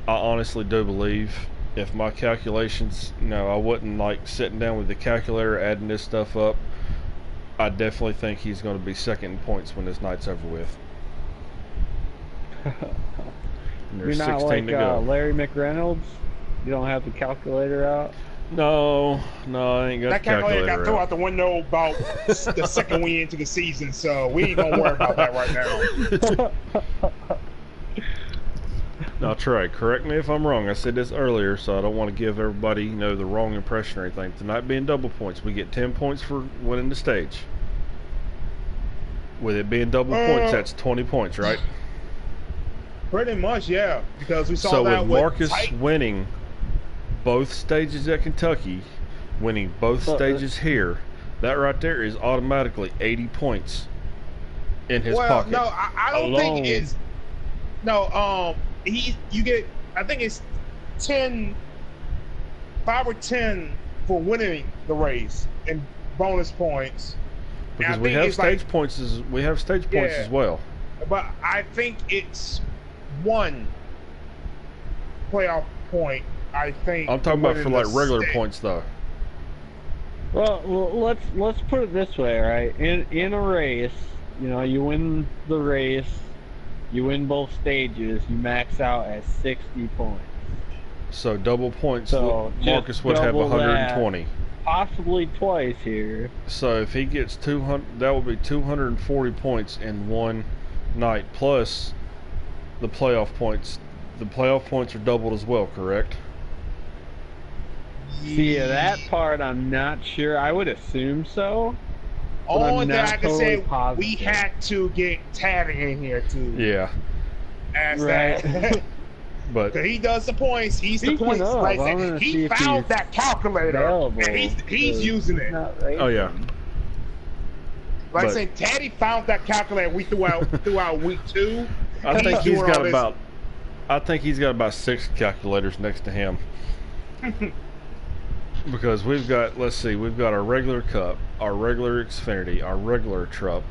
I honestly do believe, if my calculations, I wasn't like sitting down with the calculator adding this stuff up, I definitely think he's going to be second in points when this night's over with. You're not like Larry McReynolds? You don't have the calculator out? No, I ain't got that the calculator got thrown out the window about the second week into the season, so we ain't going to worry about that right now. Now, Trey, correct me if I'm wrong. I said this earlier, so I don't want to give everybody, the wrong impression or anything. Tonight being double points, we get 10 points for winning the stage. With it being double points, that's 20 points, right? Pretty much, yeah. Because we saw so that with Marcus winning both stages at Kentucky, winning both stages here, that right there is automatically 80 points in his Well, pocket. no, I don't Alone. think it's. No, you get. I think it's 10, 5 or 10 for winning the race and bonus points. Because And I we think have it's stage like, points Yeah. as well. but I think it's one playoff point. I think I'm talking for about for winning like the regular state. points though. Well, let's put it this way, right? In a race, you win the race, you win both stages, you max out at 60 points. So double points, So Marcus just would have double 120. Possibly twice here. So if he gets 200, that would be 240 points in one night plus the playoff points. The playoff points are doubled as well, correct? See, that part I'm not sure. I would assume so. but I'm Only thing not I can totally say, positive. we had to get Taddy in here to Yeah, ask Right. that. but Cause he does the points. He's Speaking the points. of, Like I I'm said, gonna he see if found he's that calculator, available. and he's using it. Oh, yeah. Like I But- said, Taddy found that calculator we threw out week 2. I think he's doing got all this. about. I think he's got about 6 calculators next to him. Because we've got, let's see, we've got our regular cup, our regular Xfinity, our regular truck,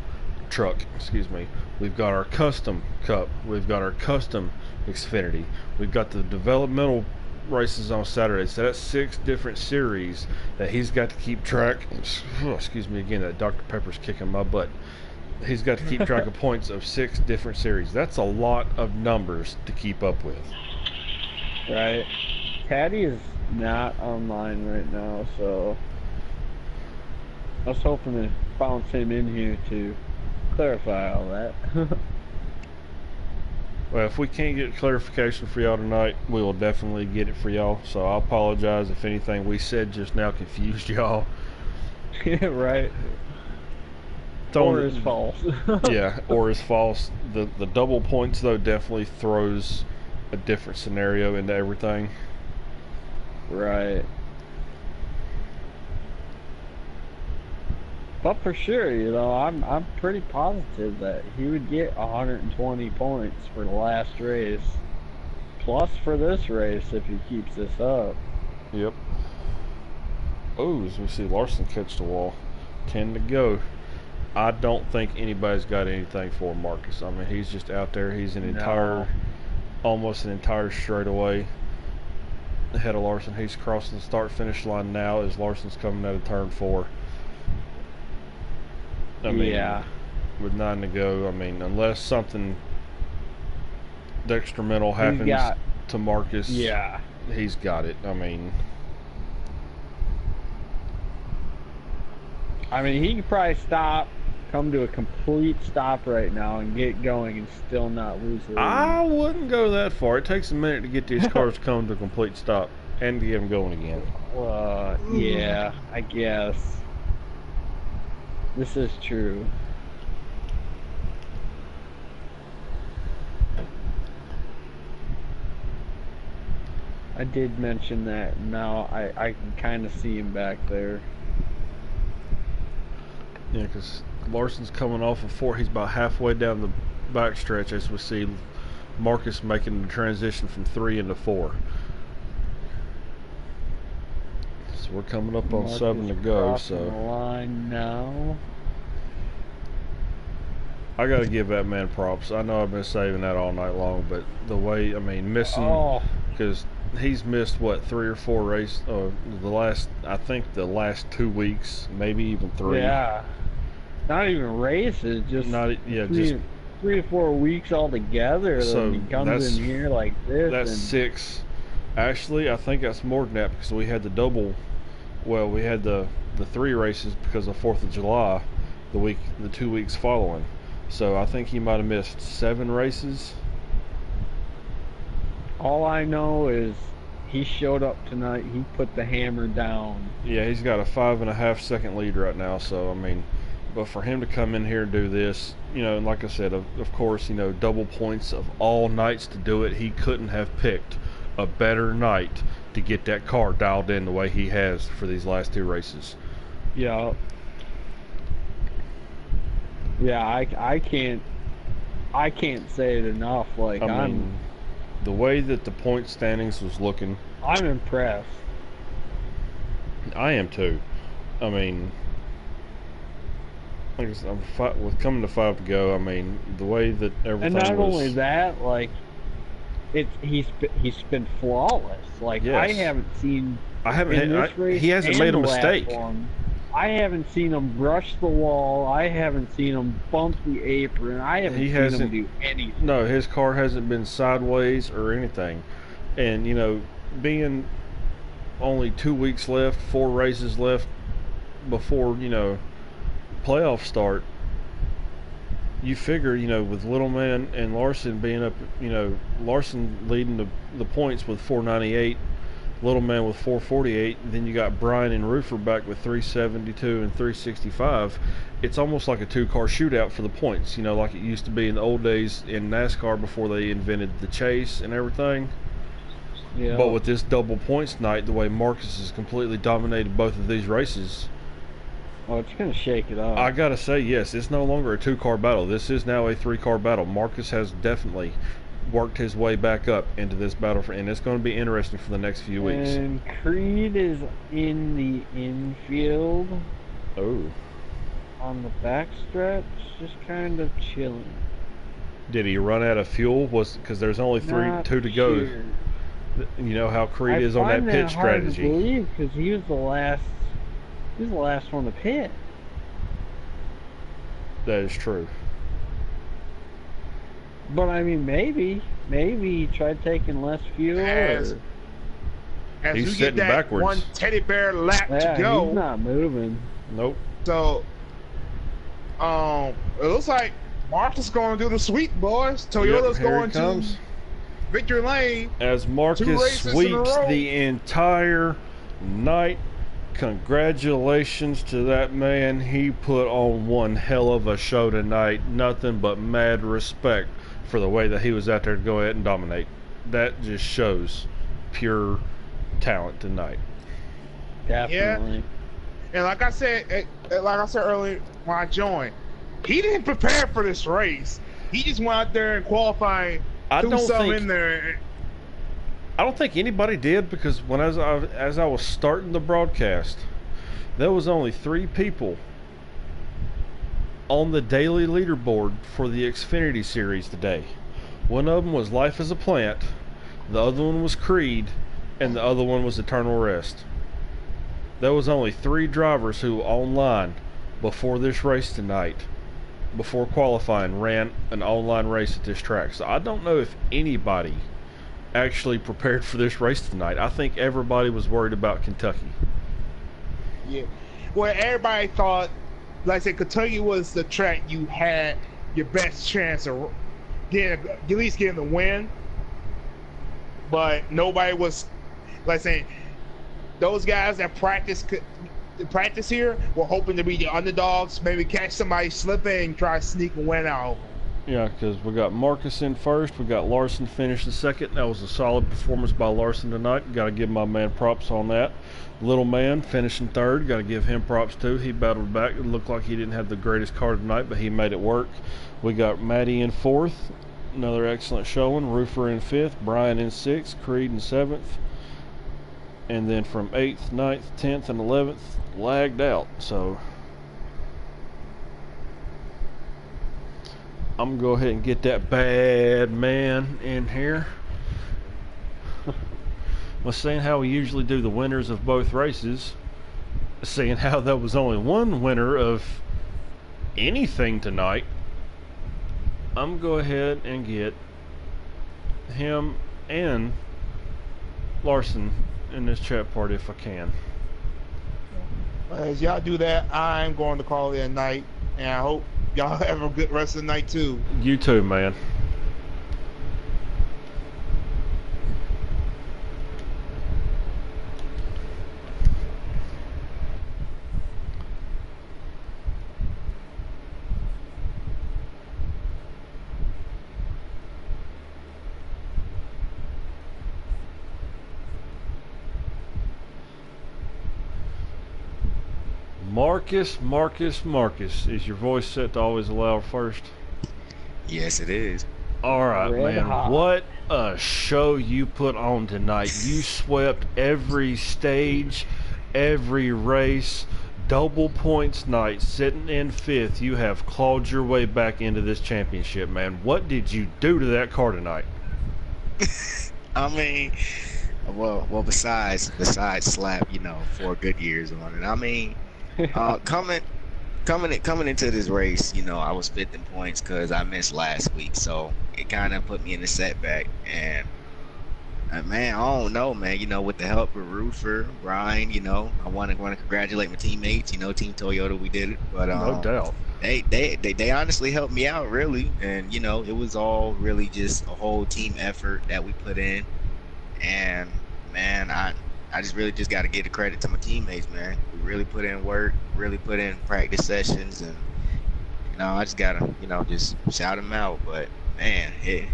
excuse me. We've got our custom cup, we've got our custom Xfinity, we've got the developmental races on Saturday. So that's 6 different series that he's got to keep track. Excuse me again, that Dr. Pepper's kicking my butt. He's got to keep track of points of 6 different series. That's a lot of numbers to keep up with. Right. Taddy is not online right now, so I was hoping to bounce him in here to clarify all that. Well, if we can't get clarification for y'all tonight, we will definitely get it for y'all. So I apologize if anything we said just now confused y'all. Right. Or is false. Yeah, or is false. The double points though definitely throws a different scenario into everything. Right. But for sure, I'm pretty positive that he would get 120 points for the last race, plus for this race if he keeps this up. Yep. Oh, as we see Larson catch the wall. 10 to go. I don't think anybody's got anything for Marcus. I mean, he's just out there. He's almost an entire straightaway ahead of Larson. He's crossing the start-finish line now as Larson's coming out of turn 4. I mean, Yeah. with 9 to go, I mean, unless something detrimental happens to Marcus, Yeah. he's got it. I mean, he could probably come to a complete stop right now and get going and still not lose the lead. I wouldn't go that far. It takes a minute to get these cars to come to a complete stop and to get them going again. Yeah, I guess. This is true. I did mention that. Now I can kind of see him back there. Yeah, because Larson's coming off of 4. He's about halfway down the backstretch as we see Marcus making the transition from 3 into 4. So we're coming up on Marcus 7 to go. crossing the So line now. I got to give that man props. I know I've been saving that all night long, but the way, I mean, missing, Oh, because he's missed what, 3 or 4 races, I think the last 2 weeks, maybe even 3. yeah. Not even races, just just 3 to 4 weeks altogether. So He comes in here like this. that's and 6. Actually, I think that's more than that because we had the double. Well, we had the 3 races because of 4th of July, the 2 weeks following. So I think he might have missed 7 races. all I know is he showed up tonight. He put the hammer down. Yeah, he's got a 5.5 second lead right now. So I mean, but for him to come in here and do this, and like I said, of course, double points of all nights to do it. He couldn't have picked a better night to get that car dialed in the way he has for these last 2 races. Yeah. Yeah, I can't say it enough. Like I mean, the way that the point standings was looking, I'm impressed. I am too. I mean, like I said, with coming to 5 to go, I mean, the way that And everything not was. only that, like he's been flawless. Like I Yes. haven't seen I haven't. in this race He hasn't and made a the last mistake. one, I haven't seen him brush the wall. I haven't seen him bump the apron. I haven't He seen hasn't. him do anything. No, his car hasn't been sideways or anything. And being only 2 weeks left, 4 races left before playoffs start, you figure, with Little Man and Larson being up, Larson leading the points with 498, Little Man with 448, then you got Brian and Roofer back with 372 and 365. It's almost like a 2-car shootout for the points, like it used to be in the old days in NASCAR before they invented the chase and everything. Yeah. But with this double points night, the way Marcus has completely dominated both of these races, Oh, it's gonna shake it up. I gotta say, yes, it's no longer a 2-car battle. This is now a 3-car battle. Marcus has definitely worked his way back up into this battle, and it's going to be interesting for the next few weeks. And Creed is in the infield Oh, on the backstretch, just kind of chilling. did he run out of fuel? Because there's only Not 2 to go. sure. You know how Creed is on I that find pit hard to strategy. believe because he was the last. He was the last one to pit. That is true. But I mean, maybe he tried taking less fuel. As He's we get sitting that backwards. one teddy bear lap Yeah, to go, he's not moving. Nope. so it looks like Marcus is going to do the sweep, boys. Toyota's Yep, here going it comes. to victory lane. As 2 Marcus races in a sweeps row. the entire night. Congratulations to that man. He put on one hell of a show tonight. Nothing but mad respect for the way that he was out there to go ahead and dominate. That just shows pure talent tonight. Definitely. And like I said earlier when I joined, he didn't prepare for this race. He just went out there and qualified, I threw don't something think in there. I don't think anybody did, because as I was starting the broadcast, there was only 3 people on the daily leaderboard for the Xfinity series today. One of them was Life as a Plant, the other one was Creed, and the other one was Eternal Rest. There was only 3 drivers who online before this race tonight, before qualifying, ran an online race at this track. So I don't know if anybody actually prepared for this race tonight. I think everybody was worried about Kentucky. Yeah. Well, everybody thought, like I said, Kentucky was the track you had your best chance of at least getting the win. But nobody was, like I said, those guys that practice here were hoping to be the underdogs, maybe catch somebody slipping and try to sneak a win out. Yeah, because we got Marcus in first, we got Larson finishing second. That was a solid performance by Larson tonight. Got to give my man props on that. Little Man finishing third. Got to give him props too. He battled back. It looked like he didn't have the greatest car tonight, but he made it work. We got Matty in fourth. Another excellent showing. Roofer in fifth. Brian in sixth. Creed in seventh. And then from 8th, 9th, 10th, and 11th, lagged out. So I'm going to go ahead and get that bad man in here. Well, seeing how we usually do the winners of both races, seeing how there was only one winner of anything tonight, I'm going to go ahead and get him and Larson in this chat party if I can. As y'all do that, I'm going to call it a night, and I hope y'all have a good rest of the night too. You too, man. Marcus. Is your voice set to always allow first? Yes, it is. All right, Red man. hot. What a show you put on tonight. You swept every stage, every race. Double points night, sitting in 5th. You have clawed your way back into this championship, man. What did you do to that car tonight? I mean, well, besides slap, 4 good years on it. I mean, coming into this race, I was 5th in points because I missed last week, so it kind of put me in a setback. And man, I don't know, man. With the help of Roofer, Brian, I want to congratulate my teammates. Team Toyota, we did it, but No doubt. They honestly helped me out, really, and it was all really just a whole team effort that we put in. And man, I just really just got to give the credit to my teammates, man. We really put in work, really put in practice sessions, and I just gotta just shout them out. But man, this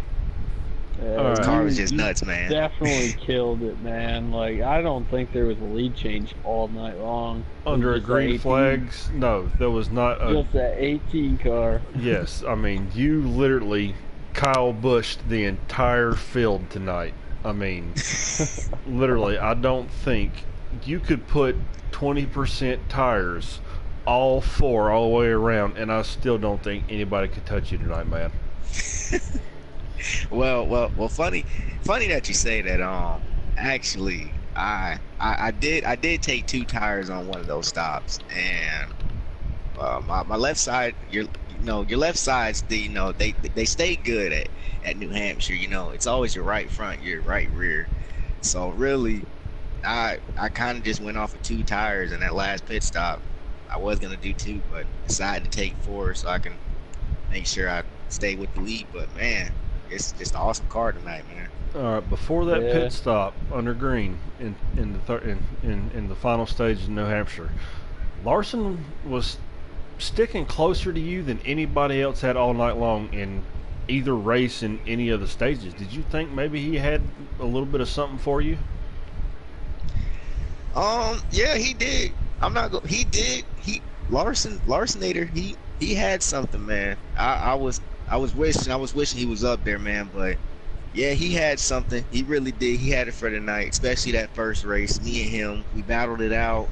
car was just nuts, man. Definitely killed it, man. Like, I don't think there was a lead change all night long. Under a Just green 18 flags? No, there was not a... Just that 18 car. Yes, I mean, you literally Kyle Bushed the entire field tonight. I mean, literally, I don't think you could put 20% tires all 4 all the way around, and I still don't think anybody could touch you tonight, man. Well, funny that you say that. Actually, I did take 2 tires on one of those stops, and my left side, your left sides, they stay good at New Hampshire. It's always your right front, your right rear. So really, I kind of just went off of 2 tires in that last pit stop. I was gonna do 2, but decided to take 4 so I can make sure I stay with the lead. But man, it's just an awesome car tonight, man. All right, before that Yeah. pit stop under green in the final stage of New Hampshire, Larson was sticking closer to you than anybody else had all night long in either race in any of the stages. Did you think maybe he had a little bit of something for you? Yeah, he did. Larsonator, he had something, man. I was wishing he was up there, man, but yeah, he had something. He really did. He had it for the night, especially that first race. Me and him, we battled it out,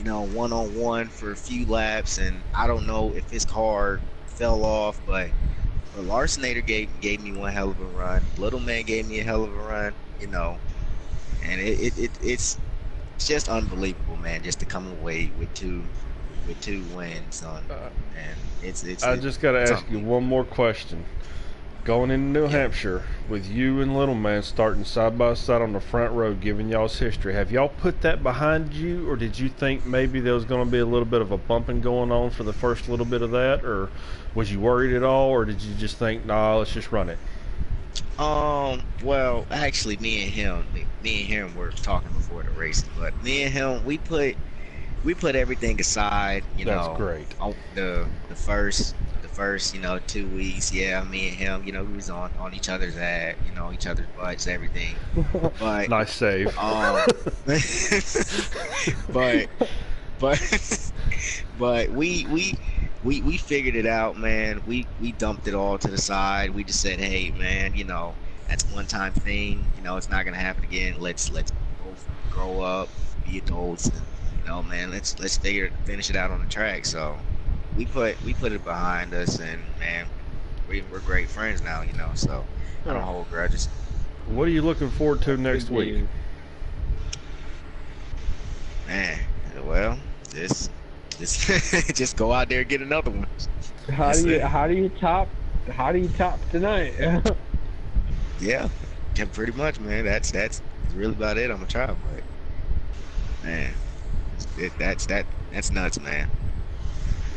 one-on-one for a few laps, and I don't know if his car fell off, but Larsonator gave me one hell of a run. Little Man gave me a hell of a run, and it's just unbelievable, man, just to come away with two wins on, and I just got to ask you one more question. Going into New Hampshire with you and Little Man starting side by side on the front row, giving y'all's history, have y'all put that behind you, or did you think maybe there was going to be a little bit of a bumping going on for the first little bit of that, or was you worried at all, or did you just think, nah, let's just run it? Well, actually, me and him were talking before the race, but me and him, we put everything aside, That's great. On the first 2 weeks. Yeah, me and him, we was on each other's each other's butts, everything. But Nice save. but we figured it out, man. We dumped it all to the side. We just said, hey, man, that's a one-time thing. It's not gonna happen again. Let's both grow up, be adults, and man, let's finish it out on the track. So we put it behind us, and man, we're great friends now. So I don't hold grudges. What are you looking forward to next week? Man, well, just go out there and get another one. How do you top tonight? Yeah, pretty much, man. That's really about it. I'm gonna try, but man, that's nuts, man.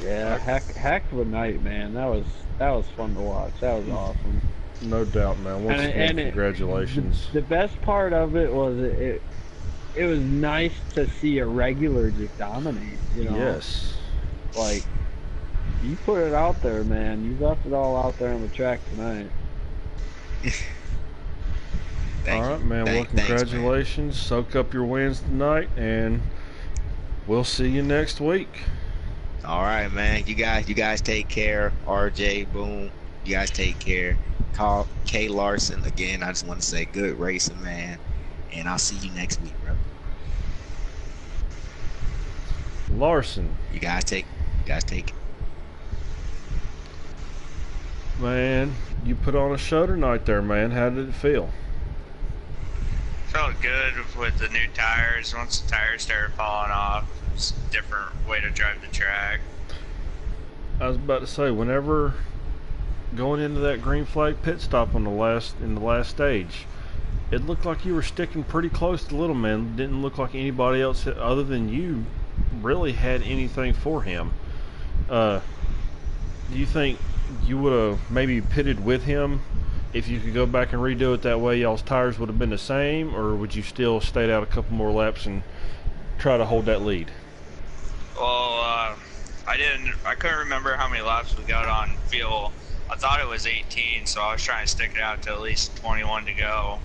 Yeah, heck of a night, man. That was fun to watch. That was awesome. No doubt, man. Once again, congratulations. The best part of it was it was nice to see a regular just dominate. Yes. Like, you put it out there, man. You left it all out there on the track tonight. All right, man. Well, congratulations. Soak up your wins tonight, and we'll see you next week. All right, man. You guys take care. RJ, boom. You guys take care. Call K Larson again. I just want to say good racing, man. And I'll see you next week, bro. Larson, You guys take. man, you put on a show tonight there, man. How did it feel? Felt good with the new tires. Once the tires started falling off, it was a different way to drive the track. I was about to say, whenever going into that green flag pit stop in the last stage, it looked like you were sticking pretty close to Little Man. Didn't look like anybody else other than you really had anything for him. Do you think you would have maybe pitted with him if you could go back and redo it that way? Y'all's tires would have been the same, or would you still stayed out a couple more laps and try to hold that lead? Well, I couldn't remember how many laps we got on fuel. I thought it was 18, so I was trying to stick it out to at least 21 to go.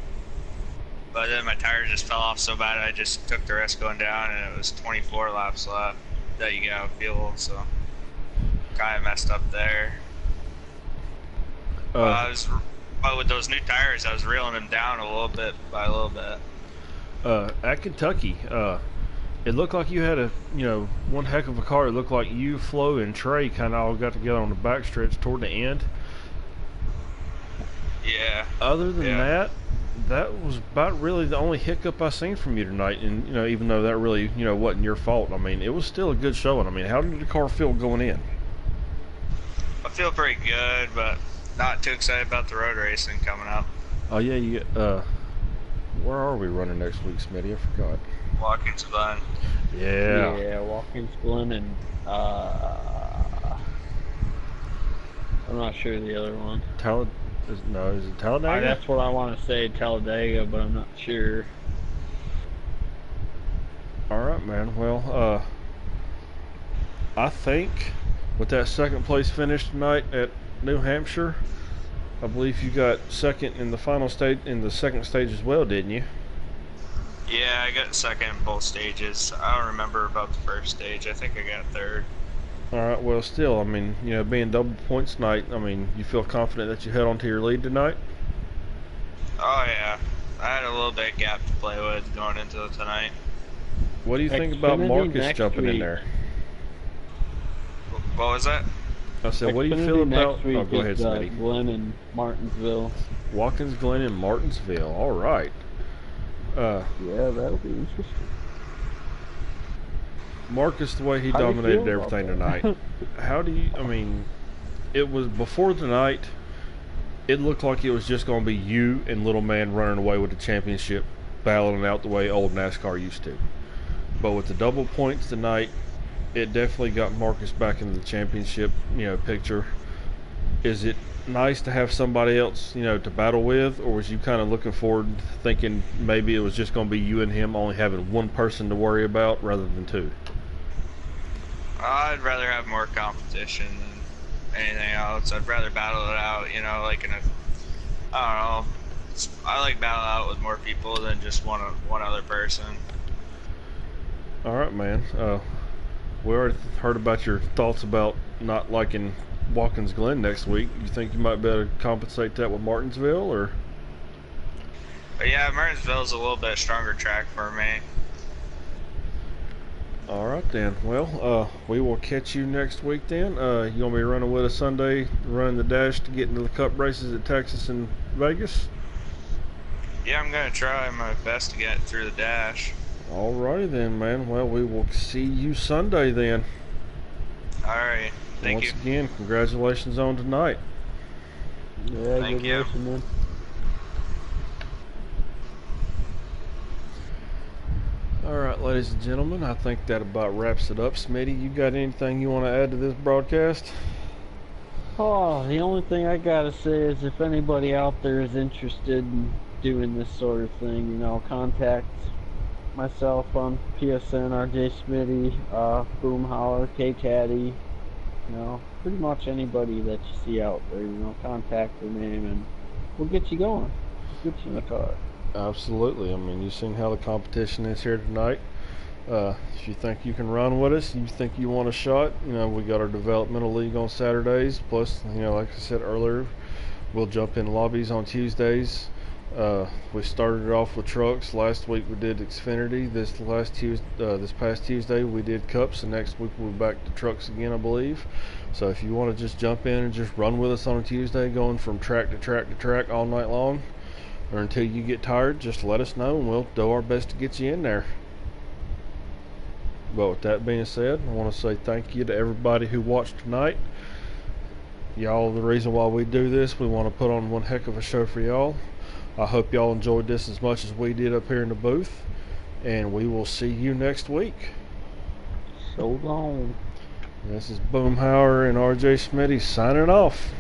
But then my tires just fell off so bad, I just took the risk going down, and it was 24 laps left that you get out of fuel, so kind of messed up there. But with those new tires, I was reeling them down a little bit by a little bit. At Kentucky, it looked like you had one heck of a car. It looked like you, Flo, and Trey kind of all got together on the backstretch toward the end. Yeah. Other than that was about really the only hiccup I seen from you tonight. And even though that really wasn't your fault, I mean, it was still a good showing. I mean, how did the car feel going in? I feel pretty good, but not too excited about the road racing coming up. Oh yeah, where are we running next week, Smitty? I forgot. Watkins Glen. Yeah. Yeah, Watkins Glen and I'm not sure the other one. Is it Talladega? That's what I want to say, Talladega, but I'm not sure. All right, man. Well, I think with that second place finish tonight at New Hampshire, I believe you got second in the final stage, in the second stage as well, didn't you? Yeah, I got second in both stages. I don't remember about the first stage. I think I got third. All right. Well, still, I mean, being double points night, I mean, you feel confident that you held on to your lead tonight? Oh yeah, I had a little bit of gap to play with going into tonight. What do you think about Xfinity Marcus next jumping in week. there? What was that? I said, what do you Xfinity feel next about? week Oh, go ahead, is, Smitty. Glen and Martinsville. Watkins Glen in Martinsville. All right. Yeah, that'll be interesting. Marcus, the way he How do you dominated feel about everything that? tonight. How do you? I mean, it was before tonight. It looked like it was just going to be you and Little Man running away with the championship, battling out the way old NASCAR used to. But with the double points tonight, it definitely got Marcus back into the championship, picture. Is it nice to have somebody else, to battle with, or was you kind of looking forward, thinking maybe it was just going to be you and him, only having one person to worry about rather than two? I'd rather have more competition than anything else. I'd rather battle it out, like I don't know. I like battle out with more people than just one other person. All right, man. We already heard about your thoughts about not liking Watkins Glen next week. You think you might be able to compensate that with Martinsville, or? But yeah, Martinsville's a little bit stronger track for me. All right then. Well, we will catch you next week then. You gonna be running with us Sunday, running the dash to get into the Cup races at Texas and Vegas? Yeah, I'm gonna try my best to get through the dash. All righty then, man. Well, we will see you Sunday then. All right. Thank you. Once again, congratulations on tonight. Yeah, Thank good you. racing, man. All right, ladies and gentlemen, I think that about wraps it up. Smitty, you got anything you want to add to this broadcast? Oh, the only thing I gotta say is if anybody out there is interested in doing this sort of thing, contact myself on PSN, RJ Smitty, Boom Holler, K-Caddy, pretty much anybody that you see out there, contact their name and we'll get you going. Get you in the car. Absolutely. I mean, you've seen how the competition is here tonight. If you think you can run with us, you think you want a shot, we got our developmental league on Saturdays. Plus, like I said earlier, we'll jump in lobbies on Tuesdays. We started it off with trucks. Last week we did Xfinity. This past Tuesday we did cups, and next week we'll be back to trucks again, I believe. So if you want to just jump in and just run with us on a Tuesday, going from track to track to track all night long, or until you get tired, just let us know and we'll do our best to get you in there. But with that being said, I want to say thank you to everybody who watched tonight. Y'all, the reason why we do this, we want to put on one heck of a show for y'all. I hope y'all enjoyed this as much as we did up here in the booth, and we will see you next week. So long. This is Boomhauer and RJ Smitty signing off.